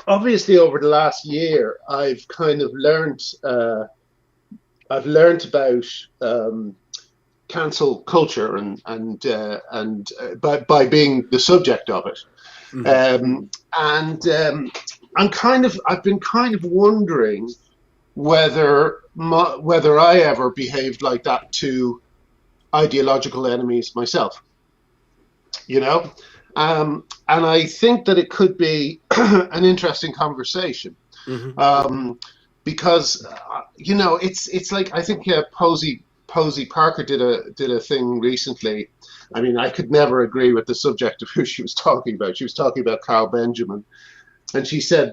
obviously over the last year, I've kind of learned. I've learned about cancel culture and by being the subject of it. Hmm. And I've been kind of wondering whether I ever behaved like that to ideological enemies myself, you know? And I think that it could be an interesting conversation. Hmm. Um, because it's like I think Posey Parker did a thing recently. I mean, I could never agree with the subject of who she was talking about. She was talking about Carl Benjamin, and she said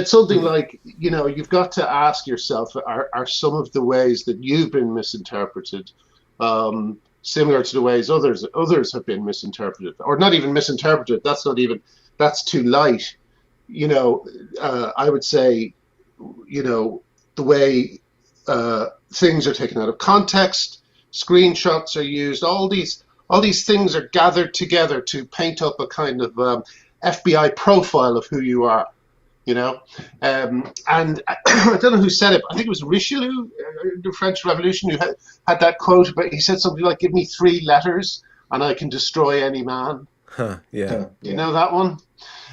something like, you've got to ask yourself, are some of the ways that you've been misinterpreted similar to the ways others have been misinterpreted, or not even misinterpreted? That's too light. I would say, the way things are taken out of context, screenshots are used, all these things are gathered together to paint up a kind of FBI profile of who you are. And I don't know who said it, but I think it was Richelieu, the French Revolution, who had that quote, but he said something like, "Give me 3 letters and I can destroy any man." Huh, yeah. You know that one?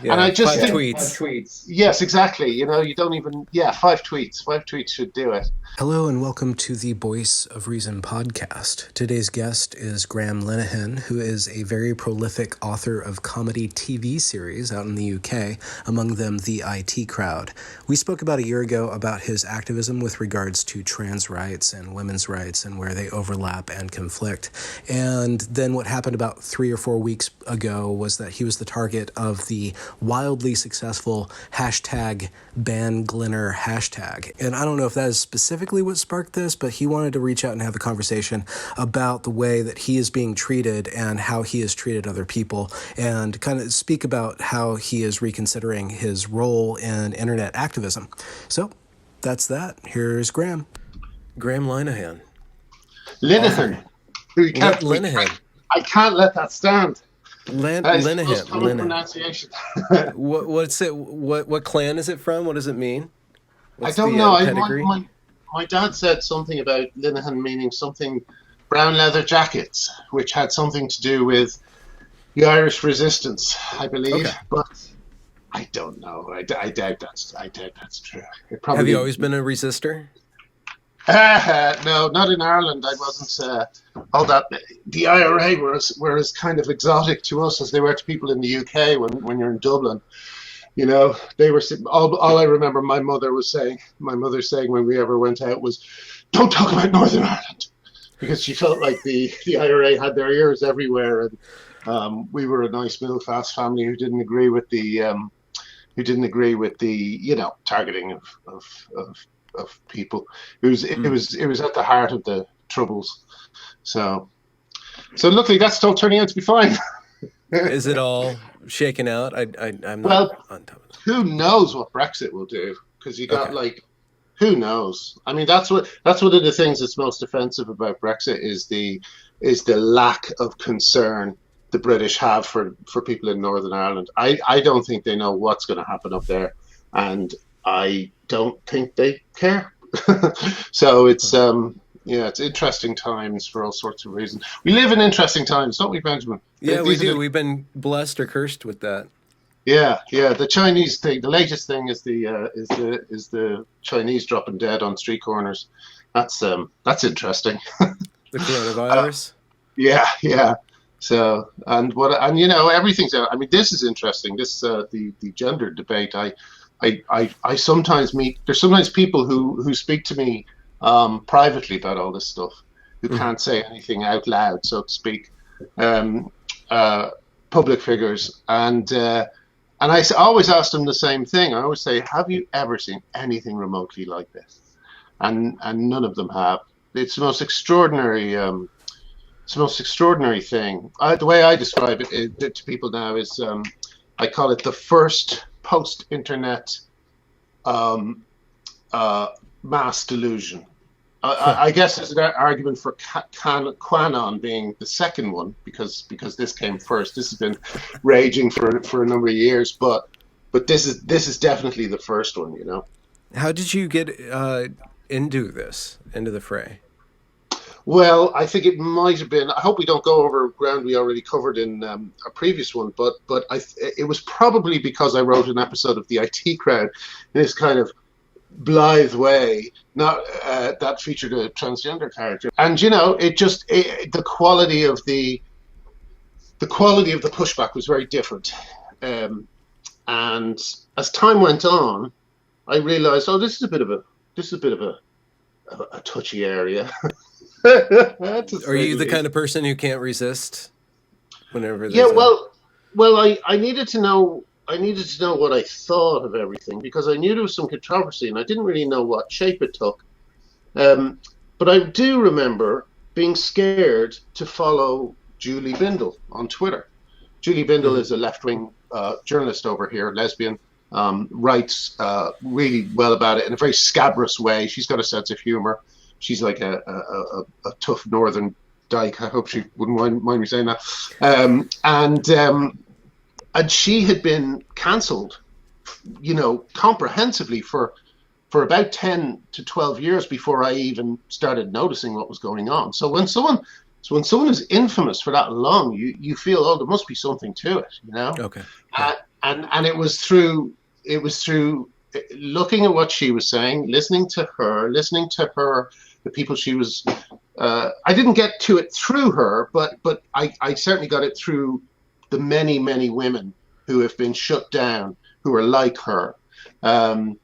Yeah, And I just five think, tweets. yes, exactly. You don't even, yeah, 5 tweets. 5 tweets should do it. Hello and welcome to the Boyce of Reason podcast. Today's guest is Graham Linehan, who is a very prolific author of comedy TV series out in the UK, among them The IT Crowd. We spoke about a year ago about his activism with regards to trans rights and women's rights and where they overlap and conflict. And then what happened about 3 or 4 weeks ago was that he was the target of the wildly successful hashtag ban Glinner hashtag. And I don't know if that is specifically what sparked this, but he wanted to reach out and have a conversation about the way that he is being treated and how he has treated other people, and kind of speak about how he is reconsidering his role in internet activism. So that's that. Here's Graham. Graham Linehan. Linehan. Linehan. I can't let that stand. Linehan. Pronunciation. What's it? What clan is it from? What does it mean? What's I don't know. Pedigree? My dad said something about Linehan meaning something brown leather jackets, which had something to do with the Irish resistance, I believe. Okay. But I don't know. I doubt that's true. Have you always been a resistor? No, not in Ireland. I wasn't. All that the IRA were as kind of exotic to us as they were to people in the UK when you're in Dublin. They were all I remember my mother saying when we ever went out was, "Don't talk about Northern Ireland," because she felt like the IRA had their ears everywhere, and we were a nice middle class family who didn't agree with the targeting of people. It was at the heart of the Troubles. So luckily that's still turning out to be fine. Is it all shaken out? I'm not on top of it. Who knows what Brexit will do? Because you got who knows? I mean, that's one of the things that's most offensive about Brexit is the lack of concern the British have for people in Northern Ireland. I don't think they know what's going to happen up there, and I don't think they care. So it's it's interesting times for all sorts of reasons. We live in interesting times, don't we, Benjamin? Yeah, we do. We've been blessed or cursed with that. Yeah. The Chinese thing. The latest thing is the Chinese dropping dead on street corners. That's interesting. The coronavirus. Yeah. So everything's. I mean, this is interesting. This the gender debate. I sometimes meet. There's sometimes people who speak to me privately about all this stuff, who can't say anything out loud, so to speak. Public figures, and I always ask them the same thing. I always say, "Have you ever seen anything remotely like this?" And none of them have. It's the most extraordinary. Thing. The way I describe it to people now is, I call it the first post-internet mass delusion. I guess there's an argument for QAnon being the second one because this came first. This has been raging for a number of years, but But this is definitely the first one, you know. How did you get into the fray? Well, I think it might have been. I hope we don't go over ground we already covered in a previous one, but it was probably because I wrote an episode of the IT Crowd in this kind of blithe way, not that featured a transgender character, and you know, the quality of the quality of the pushback was very different, and as time went on, I realised, oh, this is a bit of a touchy area. Are you the kind of person who can't resist whenever there's I needed to know what I thought of everything because I knew there was some controversy and I didn't really know what shape it took. But I do remember being scared to follow Julie Bindel on Twitter. Julie Bindel is a left-wing journalist over here, lesbian, writes really well about it in a very scabrous way. She's got a sense of humor. She's like a tough northern dyke. I hope she wouldn't mind me saying that. And she had been cancelled, you know, comprehensively for about 10 to 12 years before I even started noticing what was going on. So when someone is infamous for that long, you feel, oh, there must be something to it, you know. Okay. And it was through looking at what she was saying, listening to her, the people she was. I didn't get to it through her, but I certainly got it through the many, many women who have been shut down, who are like her. Finally,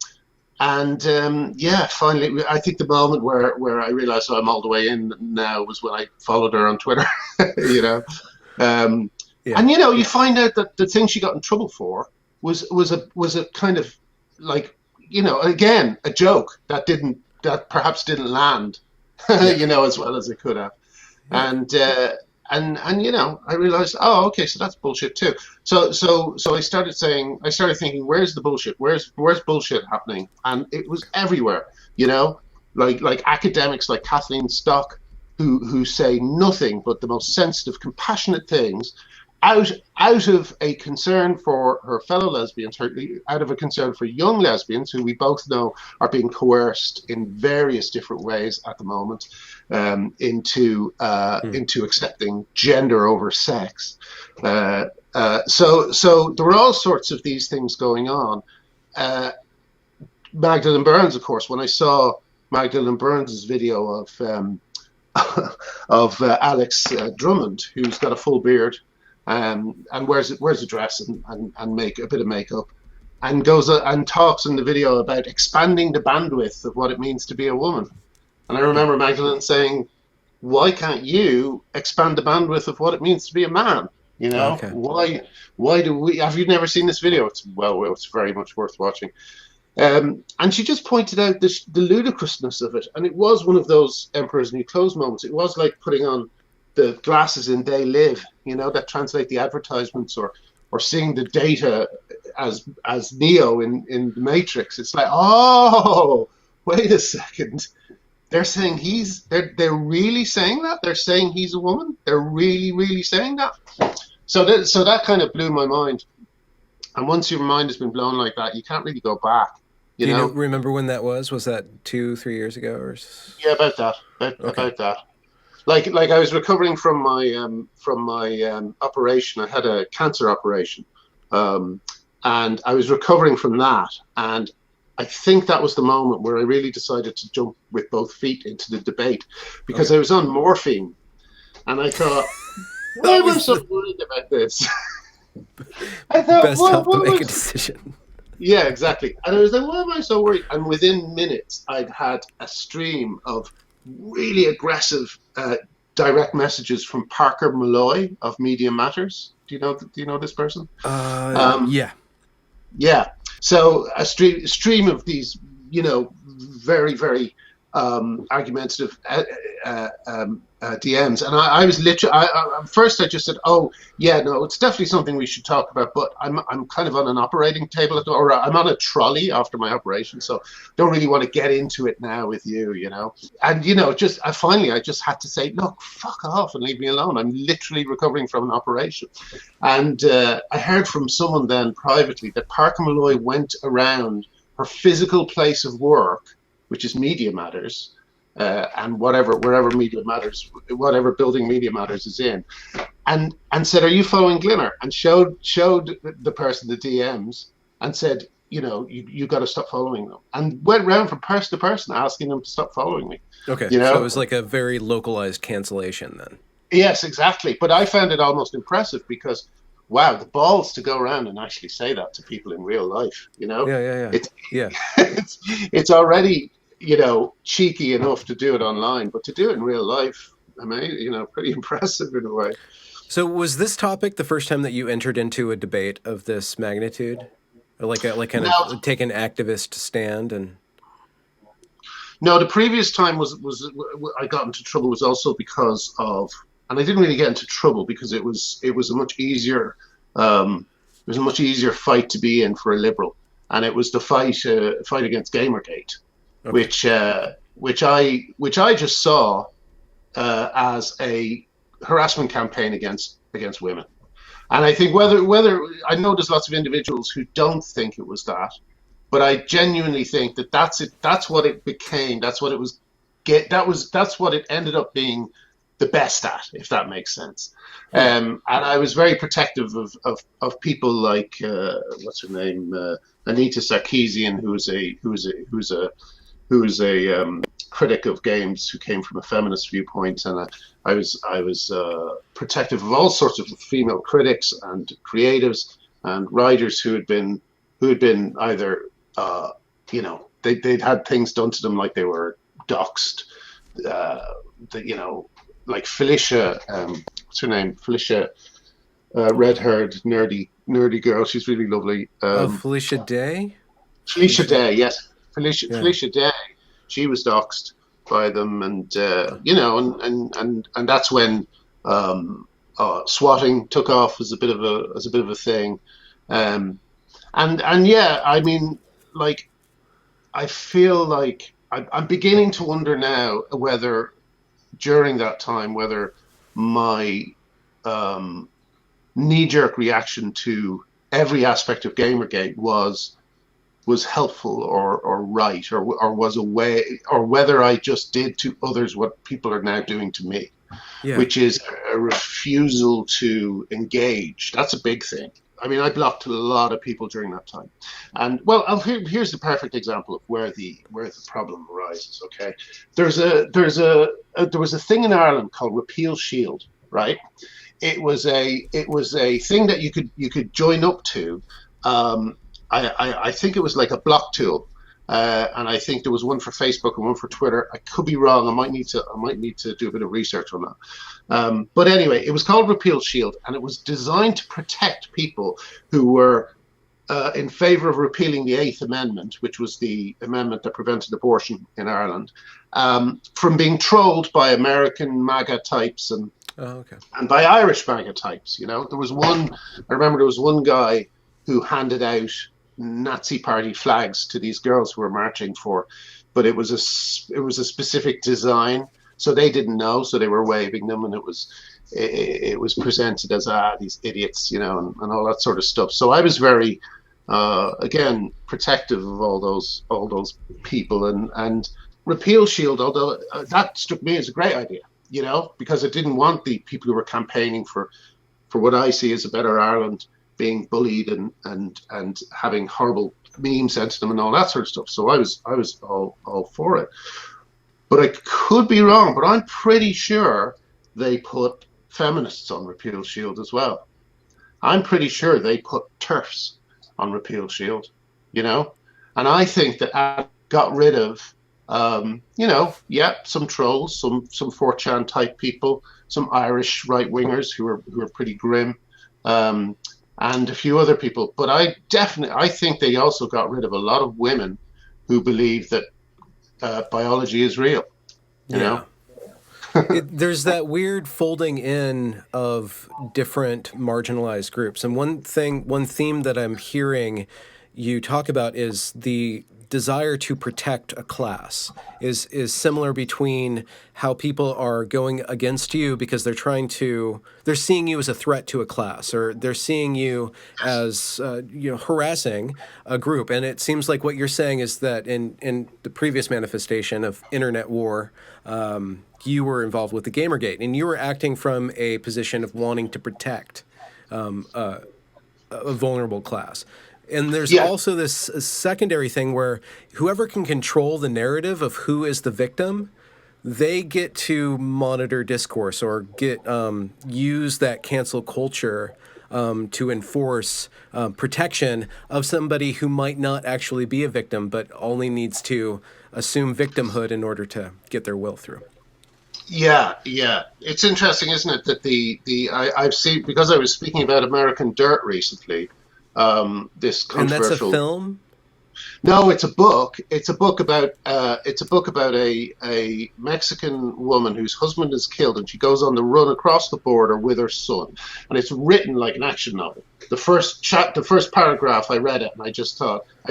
I think the moment where I realized, oh, I'm all the way in now was when I followed her on Twitter, you know. And, you know, you find out that the thing she got in trouble for was a kind of like, you know, again, a joke that perhaps didn't land, you know, as well as it could have. And you know, I realized, oh, okay, so that's bullshit too. So I started thinking, where's the bullshit? Where's bullshit happening? And it was everywhere, you know, like academics like Kathleen Stock, who say nothing but the most sensitive, compassionate things, out of a concern for her fellow lesbians, out of a concern for young lesbians who we both know are being coerced in various different ways at the moment into accepting gender over sex. So there were all sorts of these things going on. Magdalene Burns, of course, when I saw Magdalene Burns' video of Alex Drummond, who's got a full beard, and wears a dress and make a bit of makeup, and goes and talks in the video about expanding the bandwidth of what it means to be a woman. And I remember Magdalene saying, "Why can't you expand the bandwidth of what it means to be a man? You know, Okay. Why do we? Have you never seen this video? It's very much worth watching." And she just pointed out the ludicrousness of it, and it was one of those Emperor's New Clothes moments. It was like putting on the glasses in They Live, you know, that translate the advertisements, or seeing the data as Neo in the Matrix. It's like, oh, wait a second. They're saying they're really saying that? They're saying he's a woman? They're really, really saying that? So that kind of blew my mind. And once your mind has been blown like that, you can't really go back. You know? Remember when that was? Was that 2-3 years ago or? Yeah, about that. About that. Like I was recovering from my operation. I had a cancer operation, and I was recovering from that. And I think that was the moment where I really decided to jump with both feet into the debate, because I was on morphine, and I thought, why am I so worried about this? I thought, best help to make a decision. Yeah, exactly. And I was like, why am I so worried? And within minutes, I'd had a stream of really aggressive direct messages from Parker Malloy of Media Matters. Do you know this person? Yeah. Yeah. So a stream of these, you know, very, very argumentative DMs, and I was literally. First, I just said, "Oh, yeah, no, it's definitely something we should talk about." But I'm kind of on an operating table, or I'm on a trolley after my operation, so don't really want to get into it now with you, you know. And just I just had to say, "Look, fuck off and leave me alone. I'm literally recovering from an operation." And I heard from someone then privately that Parker Malloy went around her physical place of work, which is Media Matters, and wherever Media Matters, whatever building Media Matters is in, and said, "Are you following Glinner?" And showed the person the DMs and said, you got to stop following them, and went around from person to person asking them to stop following me. Okay, so it was like a very localized cancellation then. Yes, exactly. But I found it almost impressive because, wow, the balls to go around and actually say that to people in real life, Yeah. It's already, cheeky enough to do it online, but to do it in real life, pretty impressive in a way. So was this topic the first time that you entered into a debate of this magnitude? Or take an activist stand? And no, the previous time was I got into trouble was also because of, and I didn't really get into trouble because it was a much easier fight to be in for a liberal, and it was the fight against Gamergate. Okay. which I just saw as a harassment campaign against women, and I think whether I know there's lots of individuals who don't think it was that, but I genuinely think that that's it. That's what it became. That's what it was. That's what it ended up being the best at, if that makes sense. And I was very protective of people like what's her name, Anita Sarkeesian, who's a critic of games who came from a feminist viewpoint, and I was protective of all sorts of female critics and creatives and writers who had been either they'd had things done to them, like they were doxxed, like Felicia, what's her name, Felicia, red-haired nerdy girl. She's really lovely. Felicia Day. Felicia Day, yes. Felicia Day, she was doxxed by them, and and that's when swatting took off as a bit of a thing, and yeah, I mean, like, I feel like I'm beginning to wonder now whether during that time whether my knee-jerk reaction to every aspect of Gamergate was helpful or right or was a way, or whether I just did to others what people are now doing to me, which is a refusal to engage. That's a big thing. I mean, I blocked a lot of people during that time, and here's the perfect example of where the problem arises. Okay, there was a thing in Ireland called Repeal Shield, right? It was a thing that you could join up to. I think it was like a block tool, and I think there was one for Facebook and one for Twitter. I could be wrong. I might need to do a bit of research on that. But anyway, it was called Repeal Shield, and it was designed to protect people who were in favour of repealing the Eighth Amendment, which was the amendment that prevented abortion in Ireland, from being trolled by American MAGA types and by Irish MAGA types. I remember there was one guy who handed out Nazi party flags to these girls who were marching for, but it was a specific design, so they didn't know, so they were waving them, and it was presented as these idiots, and all that sort of stuff. So I was very again protective of all those people, and Repeal Shield, although that struck me as a great idea, because it didn't want the people who were campaigning for what I see as a better Ireland being bullied and having horrible memes sent to them and all that sort of stuff. So I was all for it. But I could be wrong, but I'm pretty sure they put feminists on Repeal Shield as well. I'm pretty sure they put TERFs on Repeal Shield, and I think that got rid of some trolls, some 4chan type people, some Irish right wingers who are pretty grim, and a few other people. But I think they also got rid of a lot of women who believe that biology is real. You know. There's that weird folding in of different marginalized groups. And one theme that I'm hearing you talk about is the desire to protect a class is similar between how people are going against you because they're seeing you as a threat to a class, or they're seeing you as harassing a group. And it seems like what you're saying is that in the previous manifestation of internet war, you were involved with the Gamergate, and you were acting from a position of wanting to protect a vulnerable class. And there's also this secondary thing where whoever can control the narrative of who is the victim, they get to monitor discourse or get use that cancel culture to enforce protection of somebody who might not actually be a victim, but only needs to assume victimhood in order to get their will through. Yeah. It's interesting, isn't it, that I've seen, because I was speaking about American Dirt recently. This controversial. And that's a film? No, it's a book. It's a book about a Mexican woman whose husband is killed, and she goes on the run across the border with her son. And it's written like an action novel. The first paragraph, I read it, and I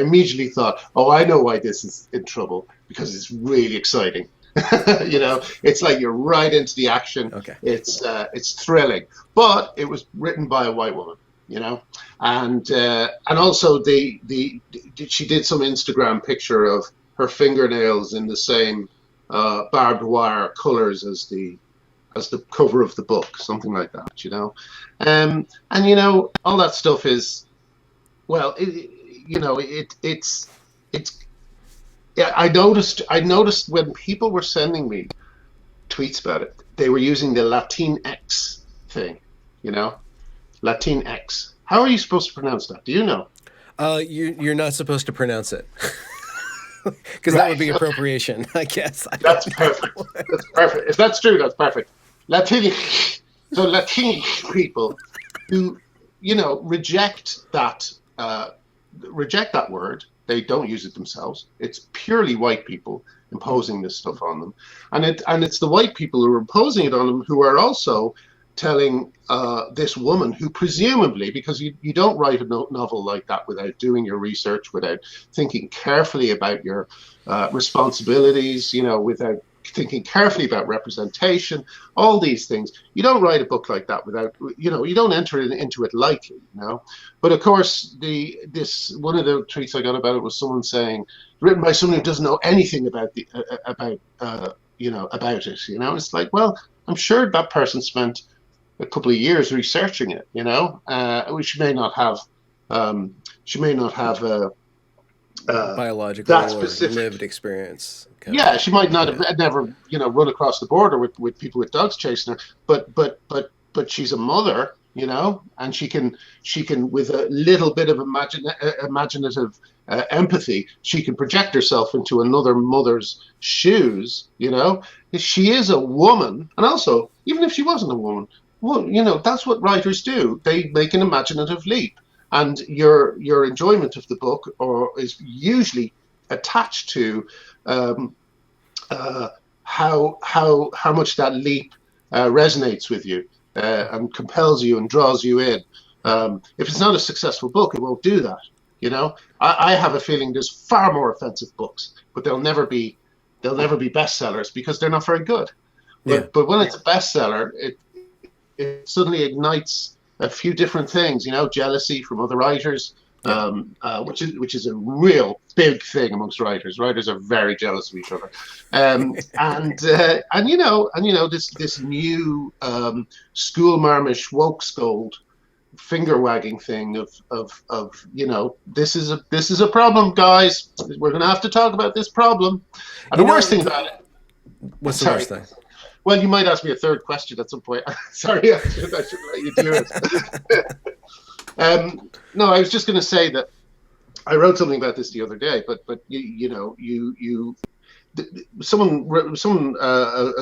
immediately thought, oh, I know why this is in trouble, because it's really exciting. It's like you're right into the action. Okay. It's thrilling, but it was written by a white woman. And also she did some Instagram picture of her fingernails in the same barbed wire colors as the cover of the book, something like that, and all that stuff is, well, it's yeah. I noticed when people were sending me tweets about it, they were using the Latinx thing, Latinx. How are you supposed to pronounce that? Do you know? You're not supposed to pronounce it. Because that would be appropriation, I guess. That's perfect. That's perfect. If that's true, that's perfect. Latino people who, reject that word. They don't use it themselves. It's purely white people imposing this stuff on them, and it's the white people who are imposing it on them who are also telling this woman, who presumably, because you don't write a novel like that without doing your research, without thinking carefully about your responsibilities, without thinking carefully about representation, all these things. You don't write a book like that without, you don't enter into it lightly, But of course, one of the tweets I got about it was someone saying, written by someone who doesn't know anything about it. It's like, well, I'm sure that person spent a couple of years researching it, which may not have biological or lived experience. Yeah, she might not have never, run across the border with people with dogs chasing her, but she's a mother, and she can with a little bit of imaginative empathy, she can project herself into another mother's shoes. She is a woman, and also, even if she wasn't a woman, well, that's what writers do. They make an imaginative leap, and your enjoyment of the book is usually attached to how much that leap resonates with you and compels you and draws you in. If it's not a successful book, it won't do that. I have a feeling there's far more offensive books, but they'll never be bestsellers because they're not very good. But when it's a bestseller, it suddenly ignites a few different things, jealousy from other writers, which is a real big thing amongst writers. Writers are very jealous of each other, this new school marmish woke scold finger wagging thing of this is a problem, guys. We're going to have to talk about this problem. And the worst thing about it. What's the worst thing? Well, you might ask me a third question at some point. Sorry, I should let you do it. No, I was just going to say that I wrote something about this the other day. But a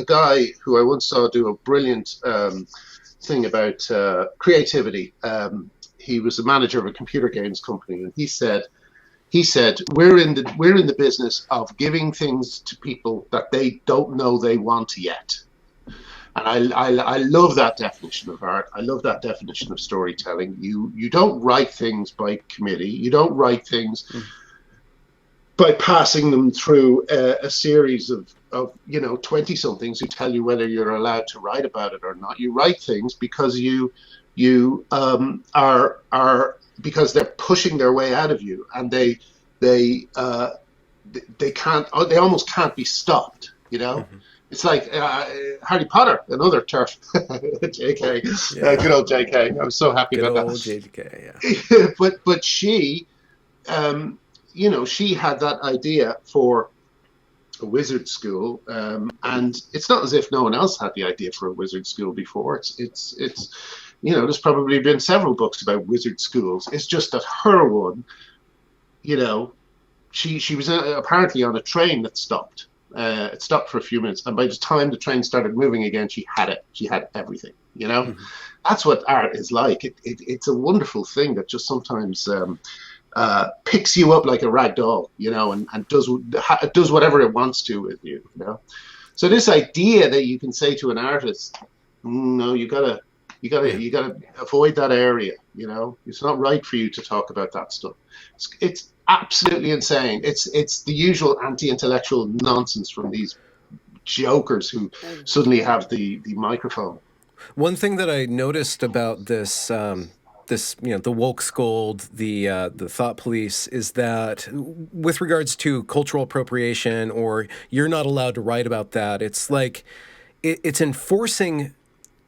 guy who I once saw do a brilliant thing about creativity. He was a manager of a computer games company, and he said, he said, we're in the business of giving things to people that they don't know they want yet. And I love that definition of art. I love that definition of storytelling. You don't write things by committee. You don't write things by passing them through a series of 20-somethings who tell you whether you're allowed to write about it or not. You write things because you are because they're pushing their way out of you, and they almost can't be stopped. Mm-hmm. It's like Harry Potter, another turf. JK, good old JK. I was so happy about that. Good old JK, yeah. but she, she had that idea for a wizard school, and it's not as if no one else had the idea for a wizard school before. It's there's probably been several books about wizard schools. It's just that her one, she was apparently on a train that stopped. It stopped for a few minutes, and by the time the train started moving again, she had it. She had everything. Mm-hmm. That's what art is like. It's a wonderful thing that just sometimes picks you up like a rag doll, and does whatever it wants to with you. So this idea that you can say to an artist, no, you gotta avoid that area. It's not right for you to talk about that stuff. It's absolutely insane. It's the usual anti-intellectual nonsense from these jokers who suddenly have the microphone. One thing that I noticed about this the woke scold, the thought police, is that with regards to cultural appropriation, or you're not allowed to write about that, it's like it's enforcing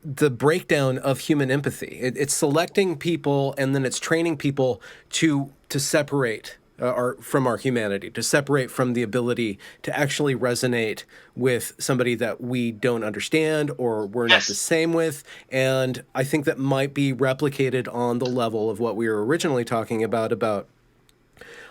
the breakdown of human empathy. It's selecting people, and then it's training people to separate from our humanity, to separate from the ability to actually resonate with somebody that we don't understand or we're not the same with. And I think that might be replicated on the level of what we were originally talking about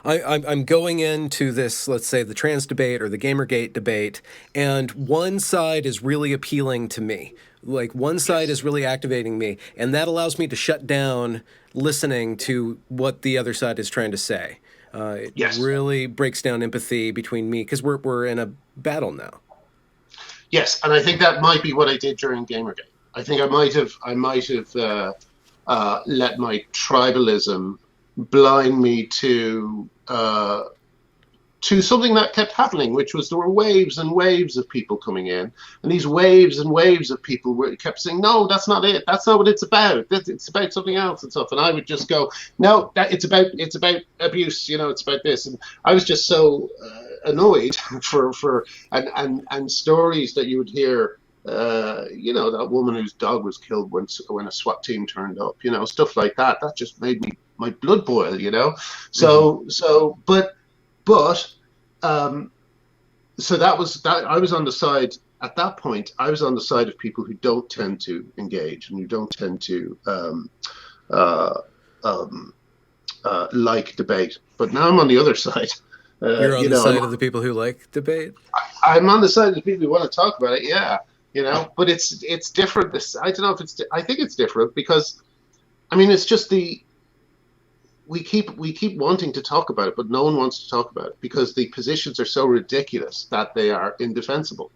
I'm going into this, let's say, the trans debate or the Gamergate debate, and one side is really appealing to me. Like, one side is really activating me, and that allows me to shut down listening to what the other side is trying to say. It really breaks down empathy between me, because we're in a battle now. Yes, and I think that might be what I did during Gamergate. I think I might have let my tribalism blind me to something that kept happening, which was there were waves and waves of people coming in, and these waves and waves of people kept saying, no, that's not it, that's not what it's about, it's about something else and stuff. And I would just go, no, it's about abuse, it's about this. And I was just so annoyed and stories that you would hear, that woman whose dog was killed when a SWAT team turned up, stuff like that just made my blood boil, So that was that. I was on the side at that point. I was on the side of people who don't tend to engage and who don't tend to like debate. But now I'm on the other side. You're on the side of the people who like debate. I'm on the side of the people who want to talk about it. Yeah, But it's different. I don't know if it's. I think it's different because, it's just we keep wanting to talk about it, but no one wants to talk about it because the positions are so ridiculous that they are indefensible.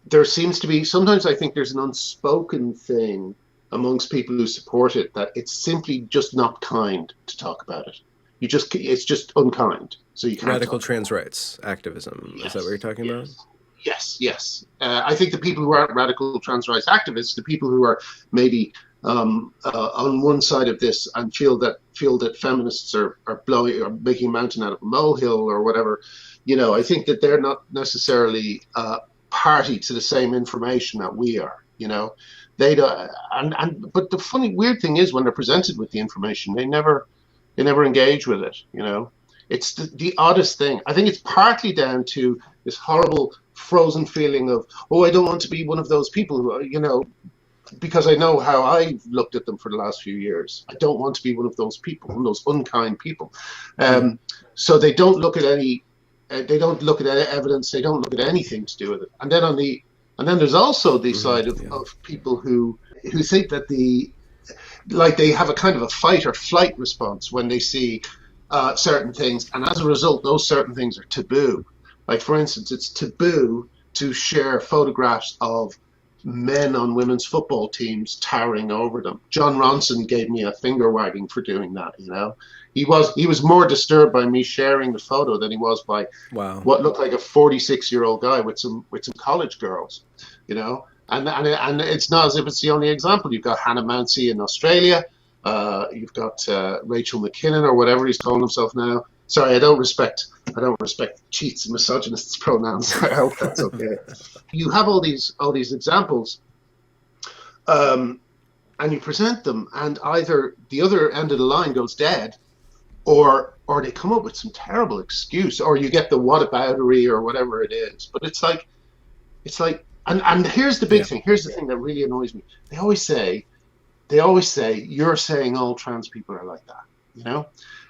There seems to be, sometimes I think there's an unspoken thing amongst people who support it that it's simply just not kind to talk about it. It's just unkind. So you can't. Radical trans rights activism. Yes, is that what you're talking about? Yes. I think the people who aren't radical trans rights activists, the people who are maybe on one side of this and feel that feminists are making a mountain out of a molehill or whatever, I think that they're not necessarily party to the same information that we are. They don't. But the weird thing is, when they're presented with the information, they never engage with it. It's the oddest thing. I think it's partly down to this horrible frozen feeling of, I don't want to be one of those people who, because I know how I've looked at them for the last few years. I don't want to be one of those people, one of those unkind people. So they don't look at any evidence. They don't look at anything to do with it. And then there's also the side of people who think that like they have a kind of a fight or flight response when they see certain things, and as a result, those certain things are taboo. Like, for instance, it's taboo to share photographs of men on women's football teams towering over them. John Ronson gave me a finger wagging for doing that. He was more disturbed by me sharing the photo than he was by what looked like a 46-year-old guy with some college girls. And it's not as if it's the only example. You've got Hannah Mounsey in Australia. You've got Rachel McKinnon, or whatever he's calling himself now. Sorry, I don't respect cheats and misogynists' pronouns. I hope that's okay. You have all these examples, and you present them, and either the other end of the line goes dead, or they come up with some terrible excuse, or you get the whataboutery or whatever it is. But it's like, and here's the big thing. Here's the thing that really annoys me. They always say, you're saying all trans people are like that,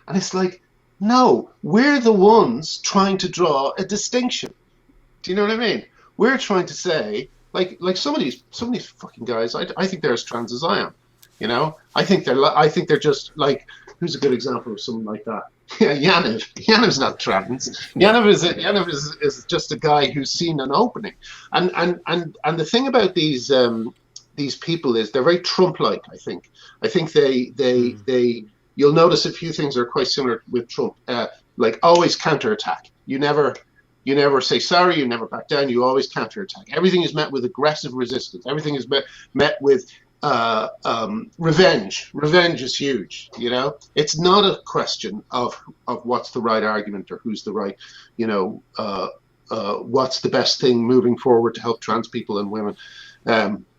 and it's like, no, we're the ones trying to draw a distinction. Do you know what I mean? We're trying to say, like some of these fucking guys, I think they're as trans as I am. I think they're just like, who's a good example of someone like that? Yaniv. Yaniv's not trans. Yaniv is just a guy who's seen an opening. And the thing about these people is they're very Trump-like. I think they you'll notice a few things are quite similar with Trump. Like always counterattack. You never say sorry. You never back down. You always counterattack. Everything is met with aggressive resistance. Everything is met with revenge. Revenge is huge. It's not a question of what's the right argument or who's the right. What's the best thing moving forward to help trans people and women.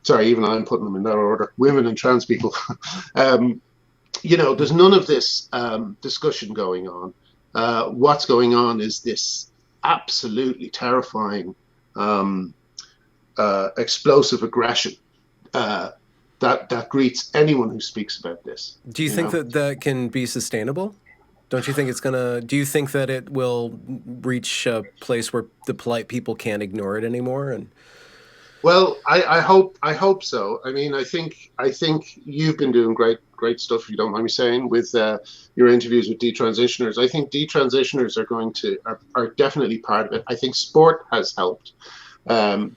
Sorry, even I'm putting them in that order. Women and trans people. There's none of this discussion going on. What's going on is this absolutely terrifying explosive aggression that greets anyone who speaks about this. Do you think that can be sustainable? Don't you think it's gonna? Do you think that it will reach a place where the polite people can't ignore it anymore? Well, I hope so. I mean, I think you've been doing great stuff, if you don't mind me saying, with your interviews with detransitioners. I think detransitioners are definitely part of it. I think sport has helped.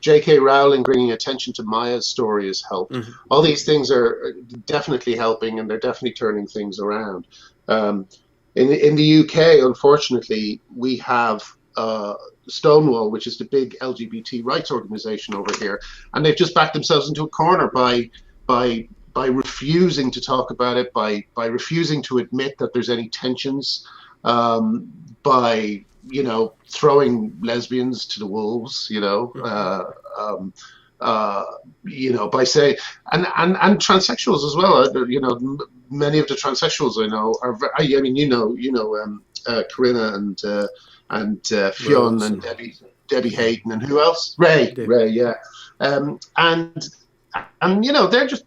J.K. Rowling bringing attention to Maya's story has helped. Mm-hmm. All these things are definitely helping, and they're definitely turning things around. In the UK, unfortunately, we have Stonewall, which is the big LGBT rights organization over here, and they've just backed themselves into a corner by refusing to talk about it, by refusing to admit that there's any tensions, by throwing lesbians to the wolves, by saying, and transsexuals as well. Many of the transsexuals I know are, Corinna and Fionn and Debbie Hayden, and who else? Ray, yeah. And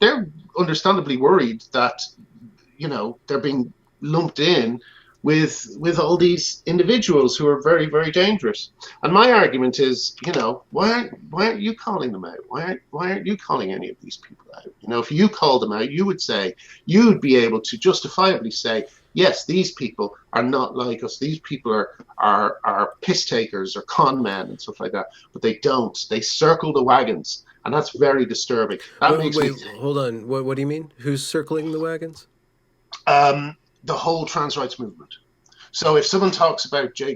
they're understandably worried that they're being lumped in with all these individuals who are very, very dangerous. And my argument is, why aren't you calling them out? Why aren't you calling any of these people out? If you call them out, you'd be able to justifiably say, yes, these people are not like us. These people are piss takers or con men and stuff like that. But they don't. They circle the wagons, and that's very disturbing. Wait, hold on. What do you mean? Who's circling the wagons? The whole trans rights movement. So if someone talks about Maya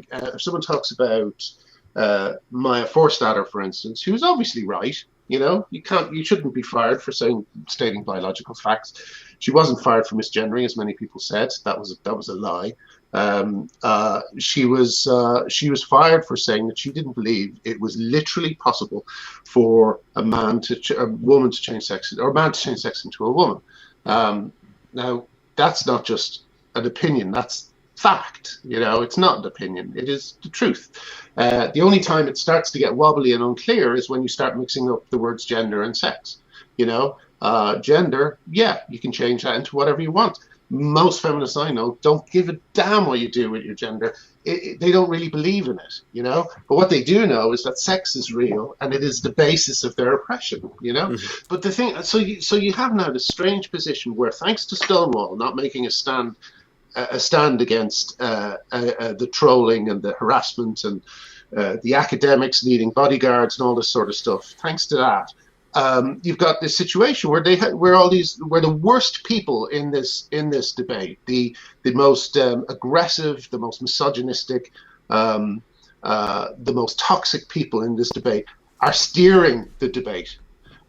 Forstater, for instance, who's obviously right, you shouldn't be fired for stating biological facts. She wasn't fired for misgendering, as many people said. That was a lie. She was fired for saying that she didn't believe it was literally possible for a woman to change sex, or a man to change sex into a woman. Now that's not just an opinion. That's fact. It's not an opinion. It is the truth. The only time it starts to get wobbly and unclear is when you start mixing up the words gender and sex. Gender, yeah, you can change that into whatever you want. most feminists I know don't give a damn what you do with your gender. They don't really believe in it, you know. But what they do know is that sex is real and it is the basis of their oppression, you know. Mm-hmm. But the thing, so you have now this strange position where, thanks to Stonewall not making a stand against the trolling and the harassment and the academics needing bodyguards and all this sort of stuff, thanks to that, you've got this situation where where the worst people in this debate, the most aggressive, the most misogynistic, the most toxic people in this debate are steering the debate,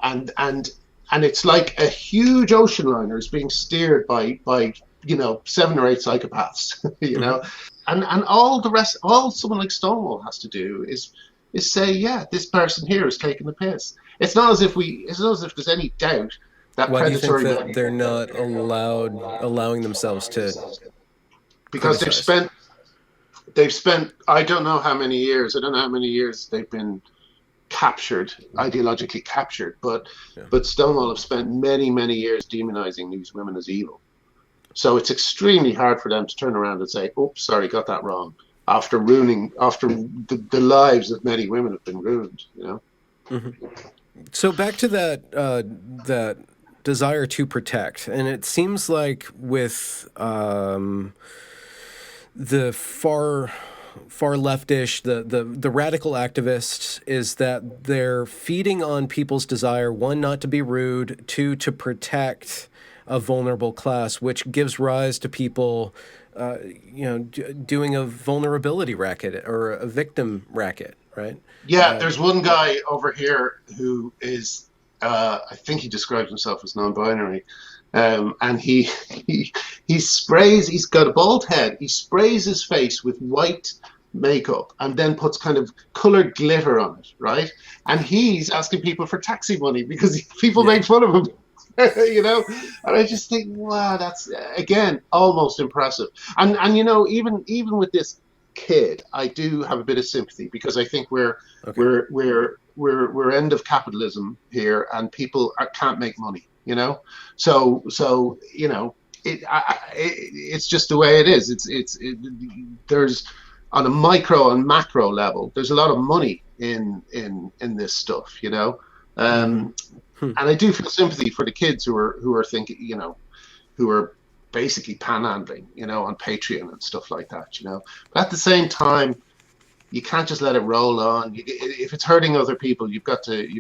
and it's like a huge ocean liner is being steered by 7 or 8 psychopaths, you know, and all the rest, all someone like Stonewall has to do is say, yeah, this person here is taking the piss. It's not as if there's any doubt that Why predatory. Do you think that they're not allowing themselves to? Because criticize? they've spent I don't know how many years. I don't know how many years they've been captured, ideologically captured. But Stonewall have spent many years demonizing these women as evil. So it's extremely hard for them to turn around and say, "Oops, sorry, got that wrong." After the lives of many women have been ruined, you know. Mm-hmm. So back to that desire to protect, and it seems like with the far leftish, the radical activists, is that they're feeding on people's desire, one, not to be rude, two, to protect a vulnerable class, which gives rise to people doing a vulnerability racket or a victim racket, right? Yeah, there's one guy over here who is, I think he describes himself as non-binary, and he sprays. He's got a bald head. He sprays his face with white makeup and then puts kind of colored glitter on it, right? And he's asking people for taxi money because people make fun of him. You know, and I just think, wow, that's again almost impressive. And you know, even with this kid, I do have a bit of sympathy because I think we're end of capitalism here, and people can't make money. You know, so you know, it's just the way it is. There's on a micro and macro level, there's a lot of money in this stuff. You know. And I do feel sympathy for the kids who are thinking, you know, who are basically panhandling, you know, on Patreon and stuff like that, you know. But at the same time, you can't just let it roll on. If it's hurting other people, you've got to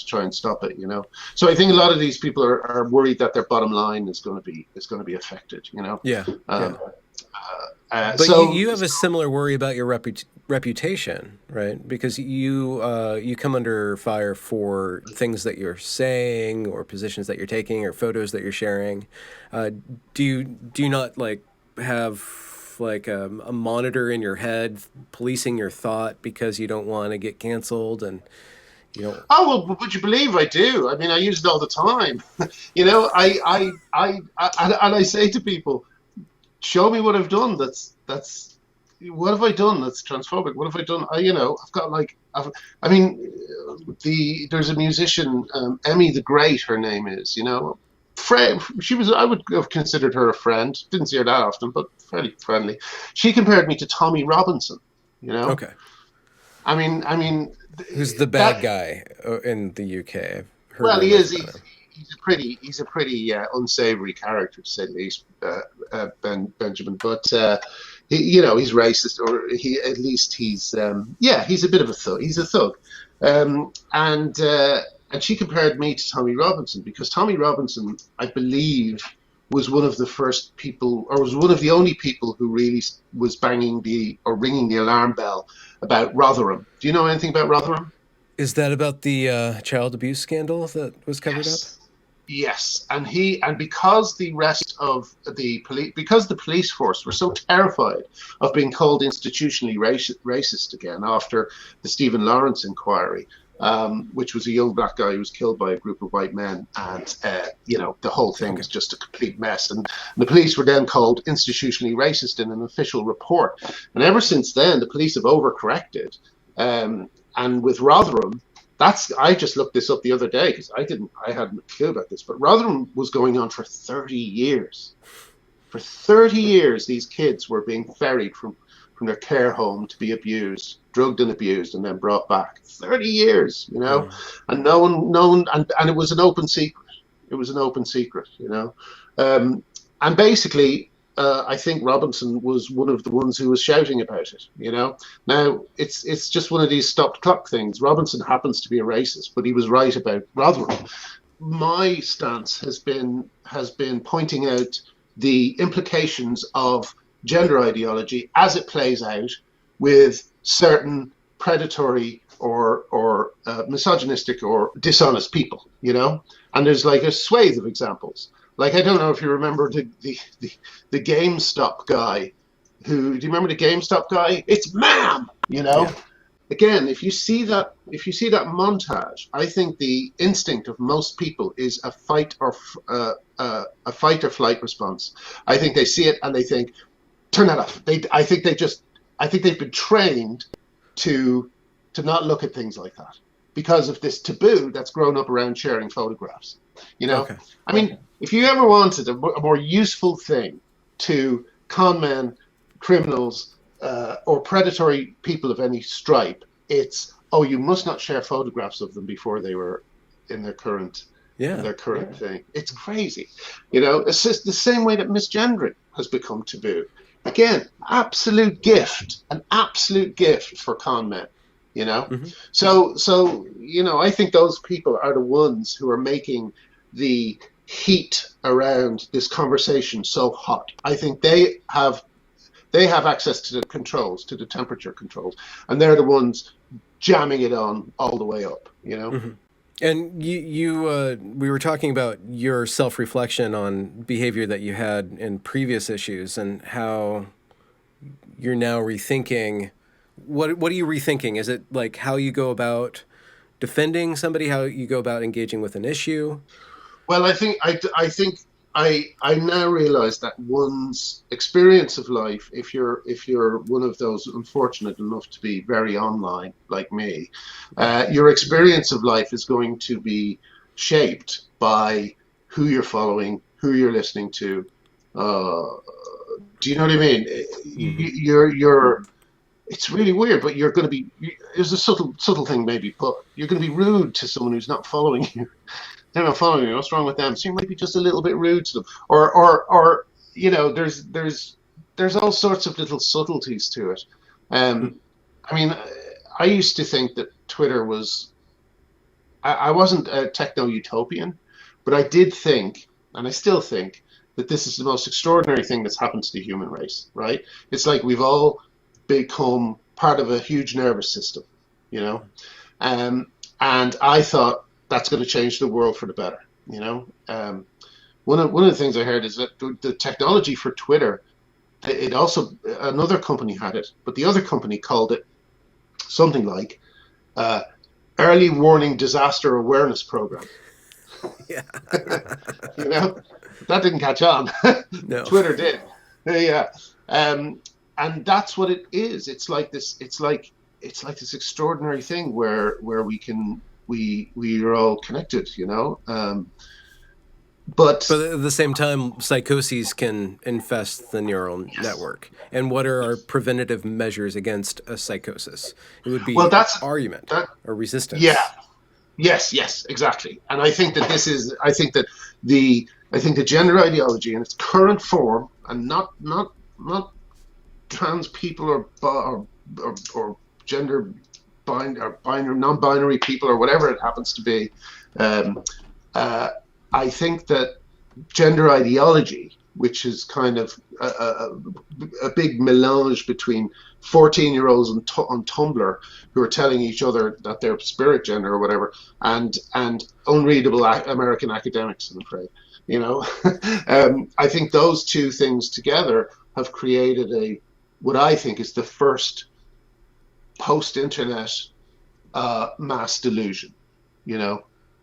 try and stop it, you know. So I think a lot of these people are worried that their bottom line is going to be affected, you know. Yeah. But so you have a similar worry about your reputation, right? Because you come under fire for things that you're saying or positions that you're taking or photos that you're sharing. Do you not like have like a monitor in your head policing your thought because you don't want to get canceled and you know? Oh well, would you believe I do? I mean, I use it all the time. You know, I say to people, show me what I've done. What have I done that's transphobic? What have I done? I've got like, there's a musician, Emmy the Great, her name is, you know, I would have considered her a friend. Didn't see her that often, but fairly friendly. She compared me to Tommy Robinson, you know? Okay. I mean, who's the bad guy in the UK? Well, he is. He's a pretty unsavory character, to say the least, Benjamin. But he's racist, or he's a bit of a thug. He's a thug, and she compared me to Tommy Robinson because Tommy Robinson, I believe, was one of the first people, or was one of the only people who really was ringing the alarm bell about Rotherham. Do you know anything about Rotherham? Is that about the child abuse scandal that was covered up? Yes, and because the rest of the police force were so terrified of being called institutionally racist again after the Stephen Lawrence inquiry, which was a young black guy who was killed by a group of white men, and the whole thing was just a complete mess. And the police were then called institutionally racist in an official report. And ever since then, the police have overcorrected. And with Rotherham, I just looked this up the other day because I hadn't a clue about this, but Rotherham was going on for 30 years. For 30 years, these kids were being ferried from their care home to be abused, drugged and abused, and then brought back. 30 years, and no one, and it was an open secret. It was an open secret, and basically, I think Robinson was one of the ones who was shouting about it. Now it's just one of these stopped clock things. Robinson happens to be a racist, but he was right about Rotherham. My stance has been pointing out the implications of gender ideology as it plays out with certain predatory or misogynistic or dishonest people, and there's like a swathe of examples. Like, I don't know if you remember the GameStop guy. Do you remember the GameStop guy? It's ma'am, Yeah. Again, if you see that montage, I think the instinct of most people is a fight or flight response. I think they see it and they think, turn that off. I think they've been trained to not look at things like that because of this taboo that's grown up around sharing photographs. Okay. I mean, if you ever wanted a more useful thing to con men, criminals, or predatory people of any stripe, it's, you must not share photographs of them before they were in their current thing. It's crazy. It's just the same way that misgendering has become taboo. Again, an absolute gift for con men. Mm-hmm. So I think those people are the ones who are making the heat around this conversation so hot. I think they have access to the controls, to the temperature controls, and they're the ones jamming it on all the way up. Mm-hmm. And we were talking about your self-reflection on behavior that you had in previous issues and how you're now rethinking. What are you rethinking? Is it like how you go about defending somebody, how you go about engaging with an issue? Well, I think I now realize that one's experience of life, if you're one of those unfortunate enough to be very online like me, your experience of life is going to be shaped by who you're following, who you're listening to. Do you know what I mean? You're it's really weird, but you're going to be. There's a subtle thing maybe, but you're going to be rude to someone who's not following you. They're not following you. What's wrong with them? So you might be just a little bit rude to them, or there's all sorts of little subtleties to it. I mean, I used to think that Twitter was. I wasn't a techno utopian, but I did think, and I still think, that this is the most extraordinary thing that's happened to the human race. Right? It's like we've all become part of a huge nervous system, and I thought that's going to change the world for the better. One of the things I heard is that the technology for Twitter, it also, another company had it, but the other company called it something like early warning disaster awareness program. Yeah. That didn't catch on. No. Twitter did. Yeah. And that's what it is. It's like this extraordinary thing where we are all connected, but at the same time, psychoses can infest the neural network. And what are our preventative measures against a psychosis? It would be argument or resistance. Yeah. Yes, exactly. And I think that the gender ideology in its current form, and not trans people or gender binary, non-binary people or whatever it happens to be. I think that gender ideology, which is kind of a big melange between 14-year-olds on Tumblr who are telling each other that they're spirit gender or whatever, and unreadable American academics, I'm afraid. I think those two things together have created what I think is the first post-internet mass delusion.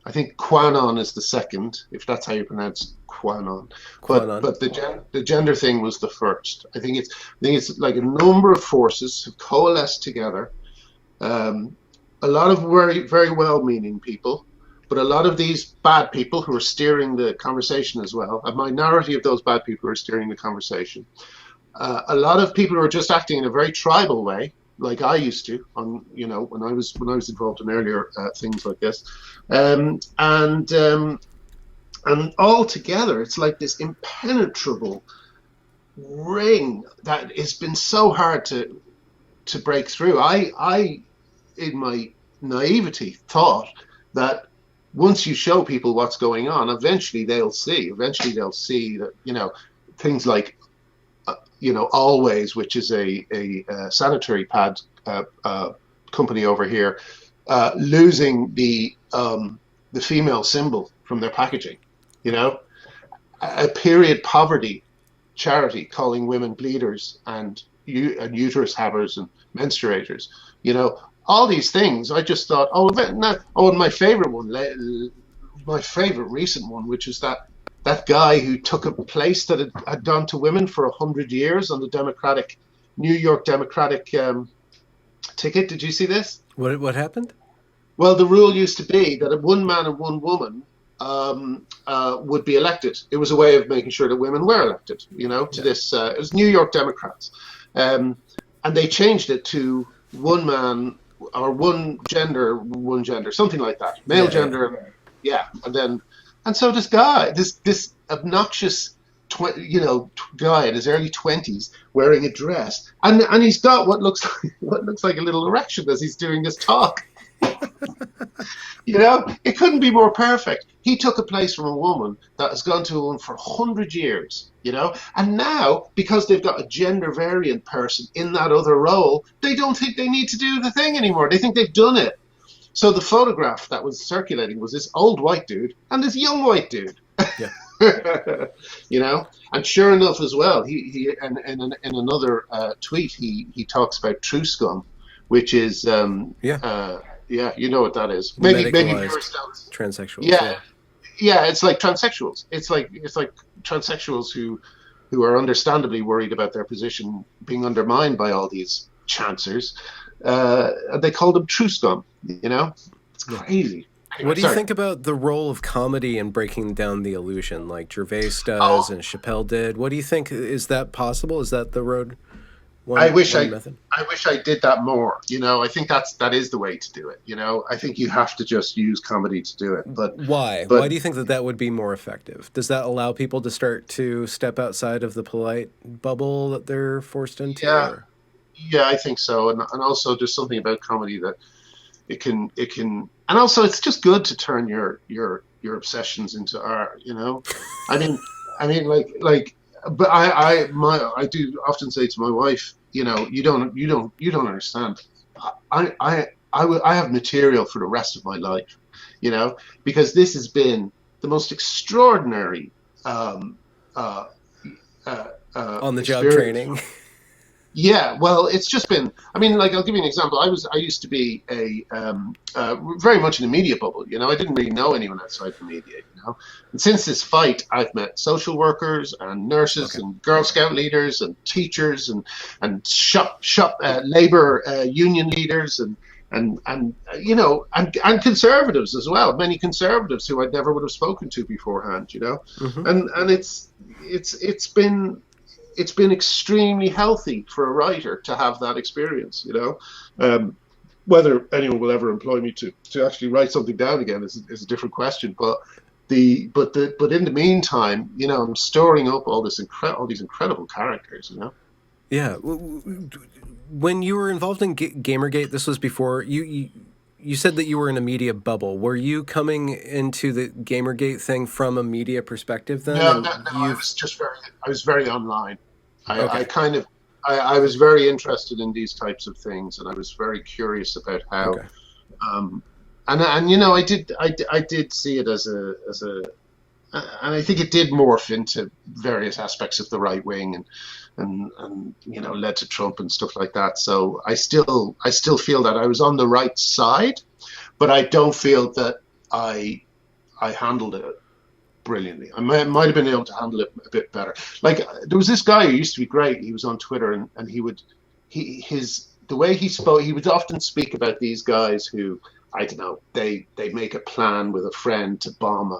I think QAnon is the second, if that's how you pronounce QAnon. But the gender thing was the first. I think it's like a number of forces have coalesced together, a lot of very, very well-meaning people, but a lot of these bad people who are steering the conversation as well, a minority of those bad people who are steering the conversation, a lot of people who are just acting in a very tribal way, like I used to, when I was involved in earlier things like this, and all together, it's like this impenetrable ring that has been so hard to break through. I, in my naivety, thought that once you show people what's going on, eventually they'll see. Eventually they'll see that things like Always, which is a sanitary pad company over here, losing the female symbol from their packaging. A period poverty charity calling women bleeders and uterus havers and menstruators. All these things. I just thought, and my favorite recent one, which is that guy who took a place that had gone to women for 100 years on the New York Democratic ticket. Did you see this? What happened? Well, the rule used to be that one man and one woman would be elected. It was a way of making sure that women were elected, to this. It was New York Democrats. And they changed it to one man or one gender, something like that. Male gender. Yeah. And so this guy, this obnoxious, guy in his early 20s wearing a dress, and he's got what looks like a little erection as he's doing this talk. It couldn't be more perfect. He took a place from a woman that has gone to a woman for 100 years, and now, because they've got a gender variant person in that other role, they don't think they need to do the thing anymore. They think they've done it. So the photograph that was circulating was this old white dude and this young white dude. Yeah. And sure enough as well, he in another tweet, he talks about true scum, which is you know what that is. Maybe transsexuals. Yeah, it's like transsexuals. It's like transsexuals who are understandably worried about their position being undermined by all these chancers. They call them true scum. It's crazy. Anyway, what do you think about the role of comedy in breaking down the illusion, like Gervais does and Chappelle did? What do you think? Is that possible? Is that the road? I wish I did that more. I think that is the way to do it. I think you have to just use comedy to do it. But why? Why do you think that would be more effective? Does that allow people to start to step outside of the polite bubble that they're forced into? Yeah, I think so. And also just something about comedy that it can, and also it's just good to turn your obsessions into art. I mean, but I do often say to my wife, you don't understand. I have material for the rest of my life, because this has been the most extraordinary on the job training. Yeah, well, it's just been. I'll give you an example. I used to be very much in the media bubble. I didn't really know anyone outside the media. And since this fight, I've met social workers and nurses and Girl Scout leaders and teachers and shop labor union leaders and conservatives as well. Many conservatives who I never would have spoken to beforehand. Mm-hmm. And it's been extremely healthy for a writer to have that experience, whether anyone will ever employ me to actually write something down again is a different question. But in the meantime, I'm storing up all these incredible characters, Yeah. When you were involved in Gamergate, this was before you said that you were in a media bubble. Were you coming into the Gamergate thing from a media perspective then? No, I was very online. I was very interested in these types of things, and I was very curious about how. Okay. I did see it as a, and I think it did morph into various aspects of the right wing and led to Trump and stuff like that. So I still feel that I was on the right side, but I don't feel that I handled it brilliantly. I might have been able to handle it a bit better. Like there was this guy who used to be great. He was on Twitter and his the way he spoke, he would often speak about these guys who, I don't know, they make a plan with a friend to bomb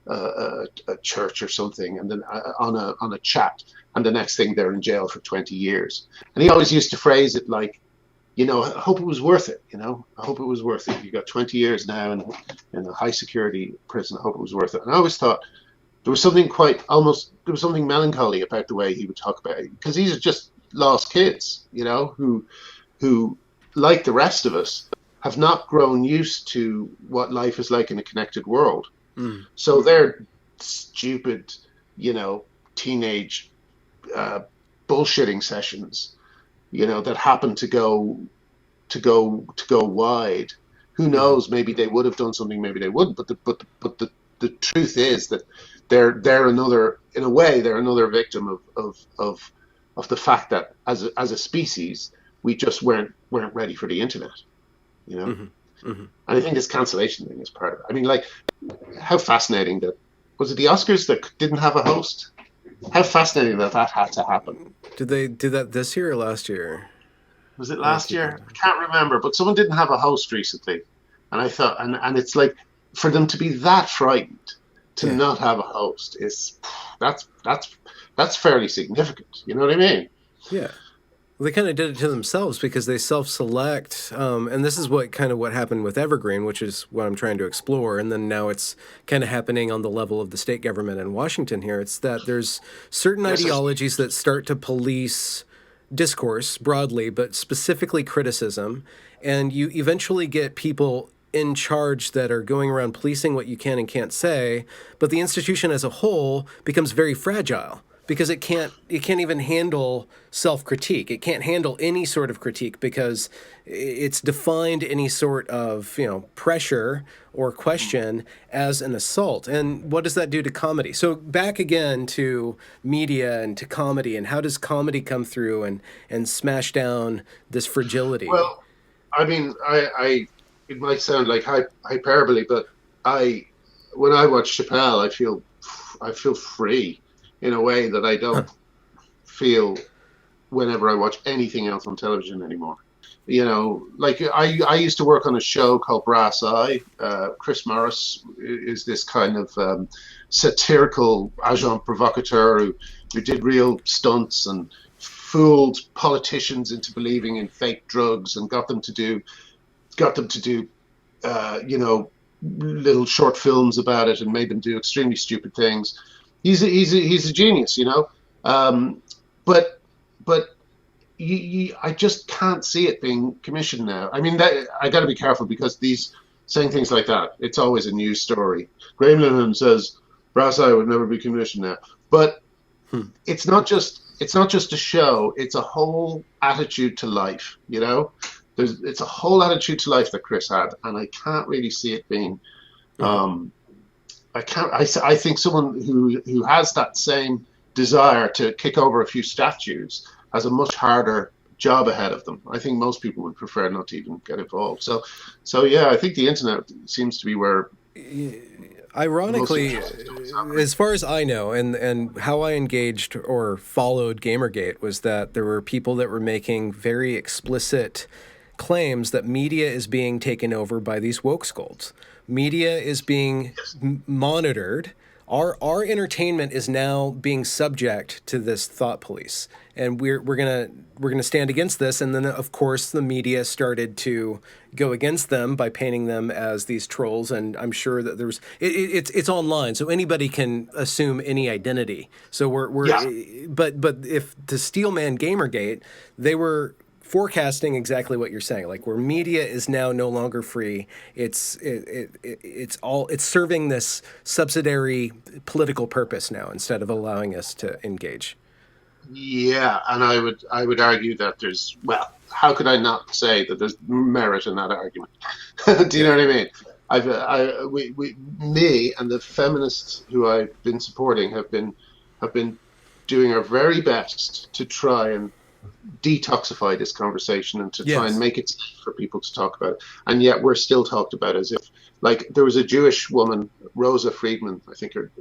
a church or something, and then on a chat, and the next thing they're in jail for 20 years. And he always used to phrase it like, I hope it was worth it. I hope it was worth it. You got 20 years now in a high security prison. I hope it was worth it. And I always thought there was something there was something melancholy about the way he would talk about it, because these are just lost kids, who, like the rest of us, have not grown used to what life is like in a connected world. Mm. So they're stupid, teenage bullshitting sessions, that happen to go wide. Who knows? Maybe they would have done something, maybe they wouldn't. But the truth is that they're another, in a way, they're another victim of the fact that as a species we just weren't ready for the internet. Mm-hmm. Mm-hmm. And I think this cancellation thing is part of it. I mean, like, how fascinating that was it the Oscars that didn't have a host? How fascinating that had to happen. Did they do that this year or last year? Was it last year? I can't remember, but someone didn't have a host recently. And I thought, and it's like, for them to be that frightened to not have a host that's fairly significant. You know what I mean? Yeah. Well, they kind of did it to themselves because they self-select, and this is what happened with Evergreen, which is what I'm trying to explore, and then now it's kind of happening on the level of the state government in Washington here. It's that there's certain ideologies that start to police discourse broadly, but specifically criticism, and you eventually get people in charge that are going around policing what you can and can't say, but the institution as a whole becomes very fragile because it can't even handle self-critique. It can't handle any sort of critique because it's defined any sort of, pressure or question as an assault. And what does that do to comedy? So back again to media and to comedy, and how does comedy come through and smash down this fragility? Well, I mean, it might sound like hyperbole, but when I watch Chappelle, I feel free in a way that I don't feel whenever I watch anything else on television anymore. Like I used to work on a show called Brass Eye. Chris Morris is this kind of satirical agent provocateur who did real stunts and fooled politicians into believing in fake drugs and got them to do little short films about it and made them do extremely stupid things. He's a genius, but I just can't see it being commissioned now. I mean, I got to be careful because saying things like that, it's always a news story. Graham Linehan says Brass Eye would never be commissioned now, but it's not just a show. It's a whole attitude to life. It's a whole attitude to life that Chris had, and I can't really see it being. I think someone who has that same desire to kick over a few statues has a much harder job ahead of them. I think most people would prefer not to even get involved. So yeah, I think the internet seems to be where. Ironically, as far as I know, and how I engaged or followed Gamergate was that there were people that were making very explicit claims that media is being taken over by these woke scolds. Media is being monitored. Our entertainment is now being subject to this thought police, and we're gonna stand against this. And then, of course, the media started to go against them by painting them as these trolls. And I'm sure that it's online, so anybody can assume any identity. So but if to Steelman Gamergate, they were forecasting exactly what you're saying, like where media is now no longer free. It's serving this subsidiary political purpose now instead of allowing us to engage. Yeah, and I would argue that how could I not say that there's merit in that argument? Do you know what I mean? Me and the feminists who I've been supporting have been doing our very best to try and detoxify this conversation and to try and make it safe for people to talk about it, and yet we're still talked about as if, like, there was a Jewish woman, Rosa Friedman, I think her